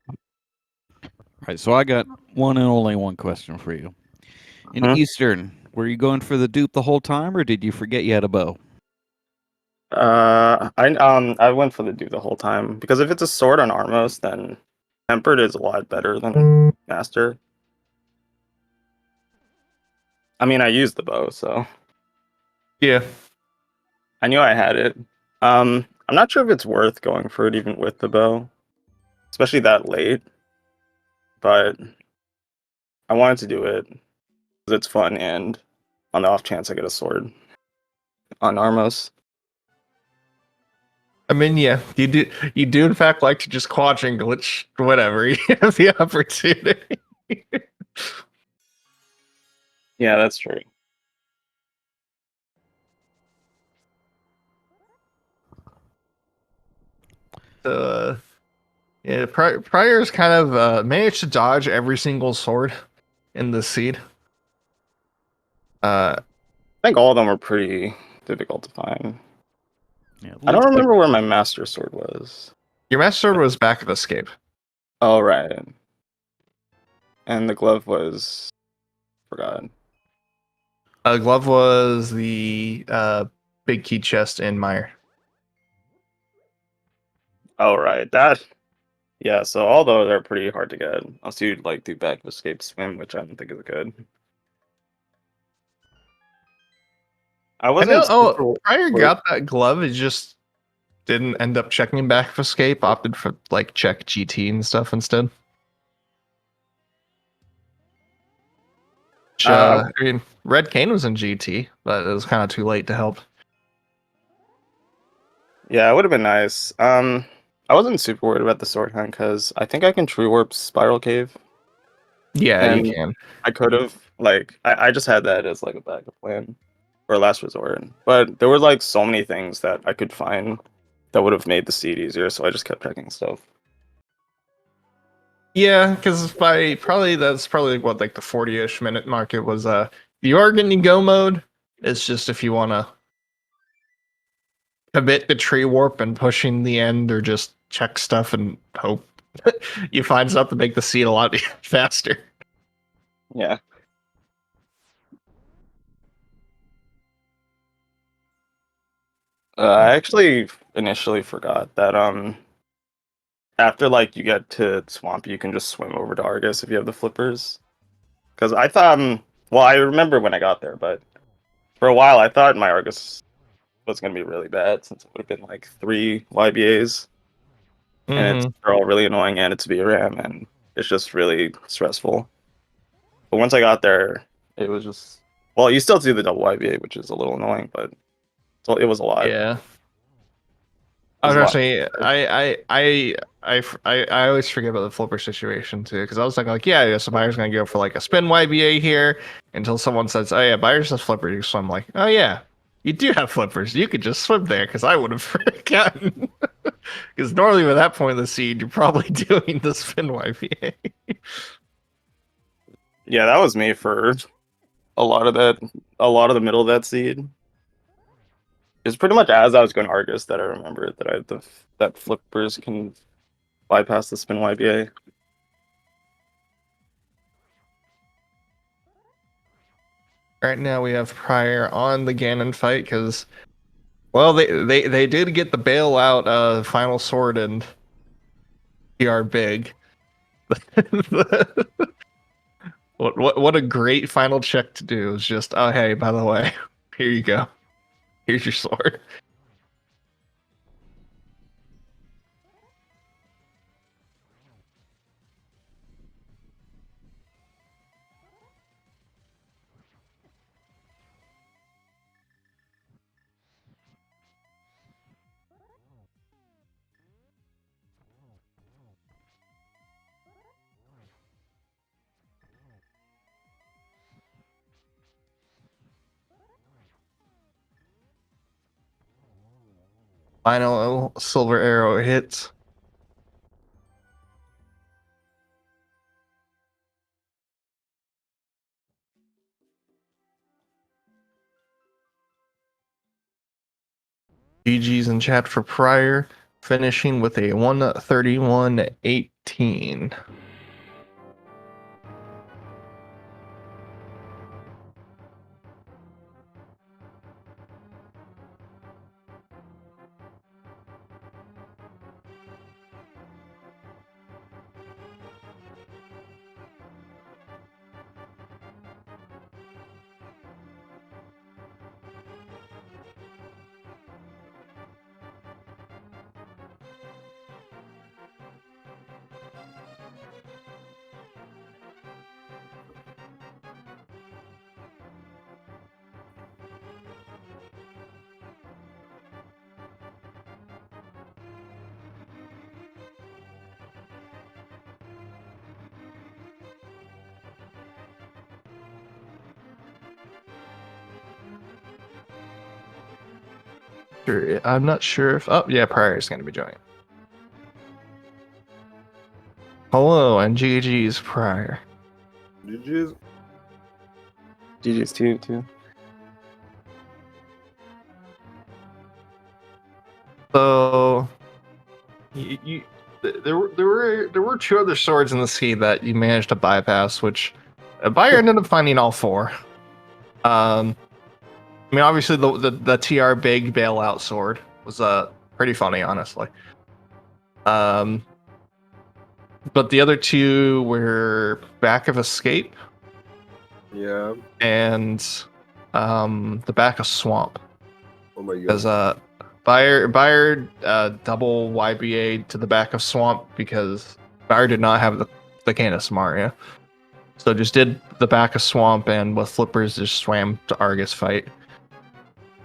All right, so I got one and only one question for you. In Mhm. Eastern, were you going for the dupe the whole time, or did you forget you had a bow? I went for the dude the whole time because if it's a sword on Armos, then tempered is a lot better than master. I mean, I used the bow, so Yeah. I knew I had it. I'm not sure if it's worth going for it even with the bow, especially that late. But I wanted to do it because it's fun and on the off chance I get a sword on Armos. I mean, yeah, you do in fact like to just quadring glitch whatever you have the opportunity. Yeah, that's true. Yeah, prieR's kind of managed to dodge every single sword in the seed. I think all of them were pretty difficult to find. Yeah, I don't remember where my master sword was. Your master sword was back of escape. Oh, right. And the glove was... forgot. Glove was the big key chest in Meyer. Oh, right. That... Yeah, so all those are pretty hard to get. Unless you, like, do back of escape swim, which I don't think is good. I I wasn't know. Oh, super... prieR got that glove. It just didn't end up checking back of escape. Opted for like check GT and stuff instead. I mean, Red Cane was in GT, but it was kind of too late to help. Yeah, it would have been nice. I wasn't super worried about the sword hand because I think I can true warp Spiral Cave. Yeah, And you can. I could have, like, I just had that as, like, a backup plan or last resort. But there were, like, so many things that I could find that would have made the seed easier, so I just kept checking stuff. Yeah, because that's probably what like the 40-ish minute mark. It was you are getting go mode. It's just if you want to commit the tree warp and pushing the end, or just check stuff and hope you find stuff to make the seed a lot faster. Yeah. I actually initially forgot that after like you get to Swamp, you can just swim over to Argus if you have the flippers. Because I thought, well, I remember when I got there, but for a while I thought my Argus was gonna be really bad since it would have been like 3 YBAs, and they're all really annoying, and it's VRAM, and it's just really stressful. But once I got there, it was just well, you still do the double YBA, which is a little annoying, but it was a lot. Yeah. It was a lot. I always forget about the flipper situation too, because I was like, yeah, so Buyer's gonna go for like a spin YBA here until someone says, oh yeah, Buyer's has flippers. So I'm like, oh yeah, you do have flippers. You could just swim there, because I would have forgotten. Because normally at that point of the seed, you're probably doing the spin YBA. Yeah, that was me for a lot of the middle of that seed. It's pretty much as I was going Argus that I remembered that that flippers can bypass the spin YBA. Right now we have prieR on the Ganon fight because, well, they did get the bailout final sword and PR big. What a great final check to do is just, oh hey, by the way, here you go. Here's your sword. Final silver arrow hits. GG's in chat for prieR, finishing with a 131.18. I'm not sure if... Oh, yeah, prieR is going to be joining. Hello, and GG's prieR. GG's. GG's too. So, there were 2 other swords in the sea that you managed to bypass, which Buyr ended up finding all 4. I mean, obviously the TR big bailout sword was pretty funny, honestly. But the other 2 were Back of Escape. Yeah. And the Back of Swamp. Oh my god. Because Buyr double YBA to the Back of Swamp because Buyr did not have the Canis Maria. So just did the Back of Swamp and with flippers just swam to Argus fight.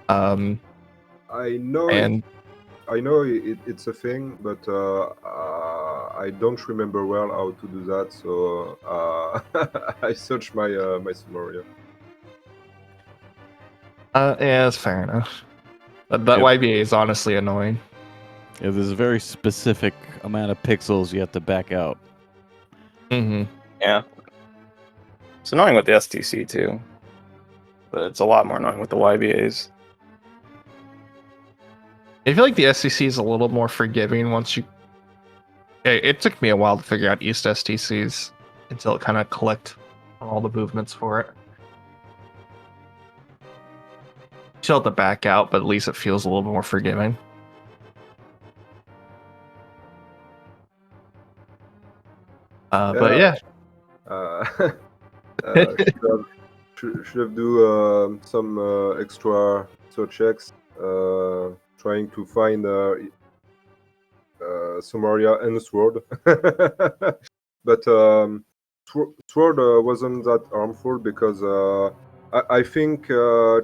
I know and it's a thing, but I don't remember well how to do that, so I searched my Sumeria. Yeah, that's fair enough. That YBA is honestly annoying. Yeah, there's a very specific amount of pixels you have to back out. Mm-hmm. Yeah. It's annoying with the STC too, but it's a lot more annoying with the YBAs. I feel like the STC is a little more forgiving once you... It took me a while to figure out East STCs until it kind of clicked on all the movements for it. still have to back out, but at least it feels a little bit more forgiving. But yeah. Should have do some extra search checks, trying to find Somaria and Sword. But Sword wasn't that harmful because I think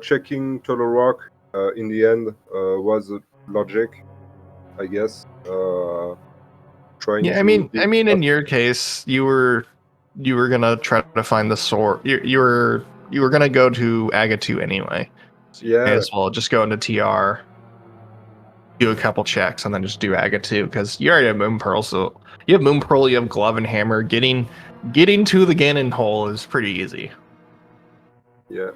checking Turtle Rock in the end was logic, I guess. Trying Yeah, to I mean, in your case, you were gonna try to find the sword. You were gonna go to Aga 2 anyway. So you may yeah, as well just go into TR, do a couple checks, and then just do Aga 2 because you already have Moon Pearl. So you have Moon Pearl, you have Glove and Hammer. Getting to the Ganon hole is pretty easy. yeah.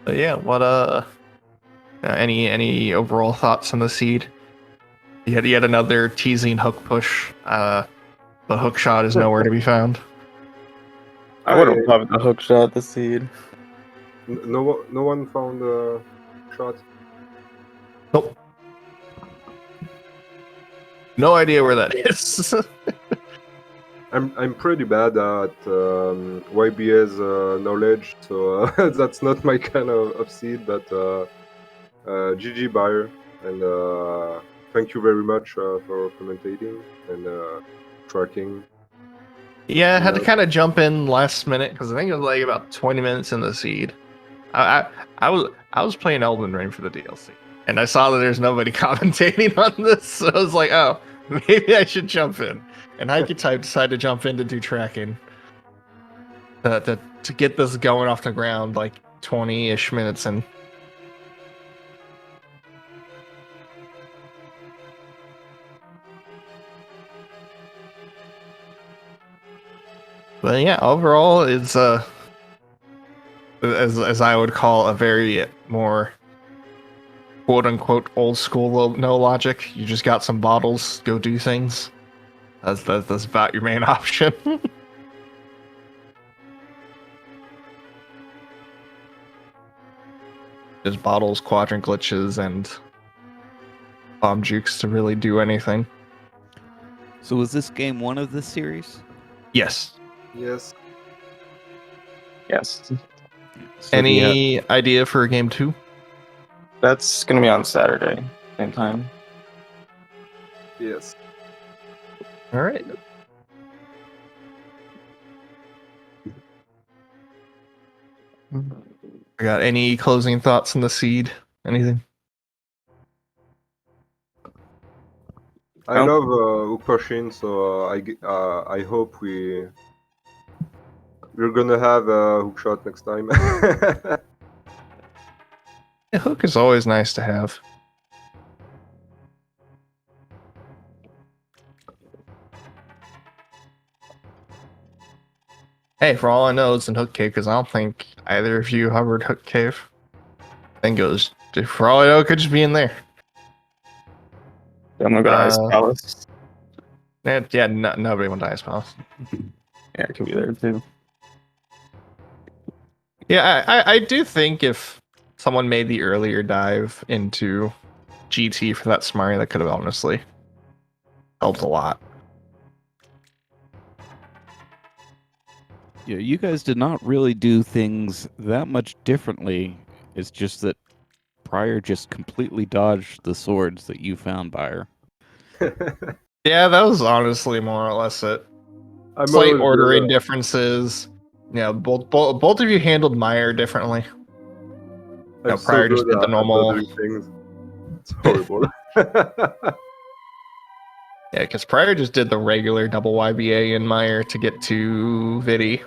But yeah, what any overall thoughts on the seed? You had yet another teasing hook push. The hook shot is nowhere to be found. I would have loved the hook shot the seed. No one found a shot. Nope. No idea where that is. I'm pretty bad at YBA's knowledge, so that's not my kind of seed. But GG buyer, and thank you very much for commentating and tracking. Yeah, I had to kind of jump in last minute because I think it was like about 20 minutes in the seed. I was playing Elden Ring for the DLC, and I saw that there's nobody commentating on this, so I was like, oh, maybe I should jump in. And Type decided to jump in to do tracking to get this going off the ground like 20-ish minutes in. But yeah, overall, it's as I would call a very more quote unquote old school no logic. You just got some bottles, go do things. That's about your main option. Just bottles, quadrant glitches, and bomb jukes to really do anything. So was this game one of this series? Yes. Yes. Yes. So Any idea for a game 2? That's gonna be on Saturday, same time. Yes. All right. I got any closing thoughts on the seed? Anything? I love hook pushing, so I hope we're gonna have a hook shot next time. A hook is always nice to have. Hey, for all I know, it's in Hook Cave because I don't think either of you hovered Hook Cave. I think it was, for all I know, it could just be in there. I'm gonna go to Ice Palace. Yeah, nobody went to Ice Palace. Yeah, it could be there too. Yeah, I do think if someone made the earlier dive into GT for that Smurry, that could have honestly helped a lot. Yeah, you guys did not really do things that much differently. It's just that prieR just completely dodged the swords that you found, buyer. Yeah, that was honestly more or less it. I'm Slight always ordering good, differences. Yeah, both of you handled MrByer differently. I'm No, so prieR just good did the at normal. dodging things. It's horrible. Yeah, because prieR just did the regular double YBA in MrByer to get to Vidi.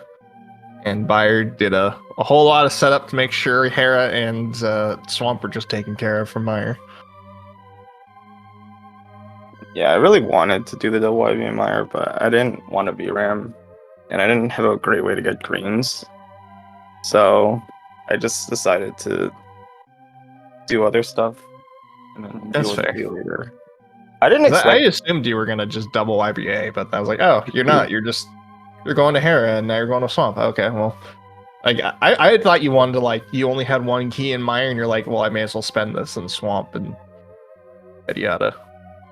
And buyer did a whole lot of setup to make sure Hera and Swamp were just taken care of from MrByer. Yeah, I really wanted to do the double YB Meyer, but I didn't want to be Ram, and I didn't have a great way to get greens. So I just decided to do other stuff and then That's deal with fair. it later. I didn't 'Cause I expect. assumed you were gonna just double IBA, but I was like, oh, you're not. You're going to Hera and now you're going to Swamp. Okay, well, like I thought you wanted to like you only had one key in Mire, and you're like, well, I may as well spend this in Swamp and yada.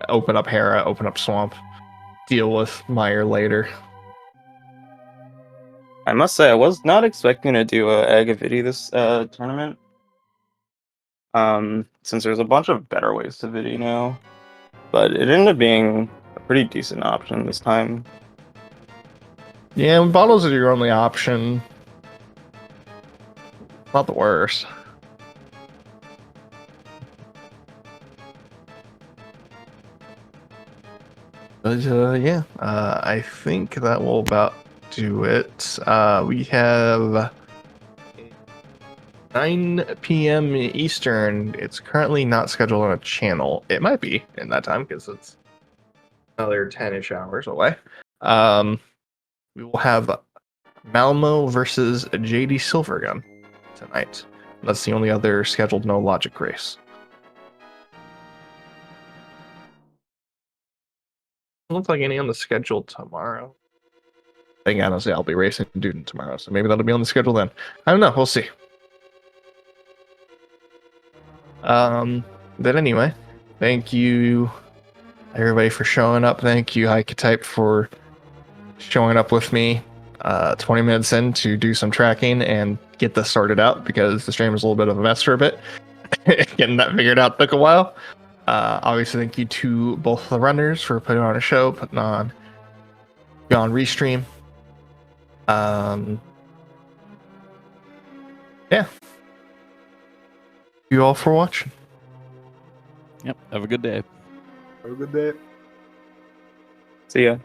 Open up Hera, open up Swamp, deal with Mire later. I must say, I was not expecting to do a Agavidi this tournament. Since there's a bunch of better ways to Vidi now, but it ended up being a pretty decent option this time. Yeah, when bottles are your only option, not the worst. But yeah, I think that will about do it. We have 9 p.m. Eastern. It's currently not scheduled on a channel. It might be in that time because it's another 10-ish hours away. We will have Malmo versus JD Silvergun tonight. That's the only other scheduled no logic race. Doesn't look like any on the schedule tomorrow. I think honestly I'll be racing Duden tomorrow, so maybe that'll be on the schedule then. I don't know. We'll see. But anyway, thank you everybody for showing up. Thank you Hyketype for showing up with me 20 minutes in to do some tracking and get this sorted out because the stream was a little bit of a mess for a bit. Getting that figured out took a while. Obviously, thank you to both the runners for putting on a show, putting on Restream. Yeah. You all for watching. Yep. Have a good day. Have a good day. See ya.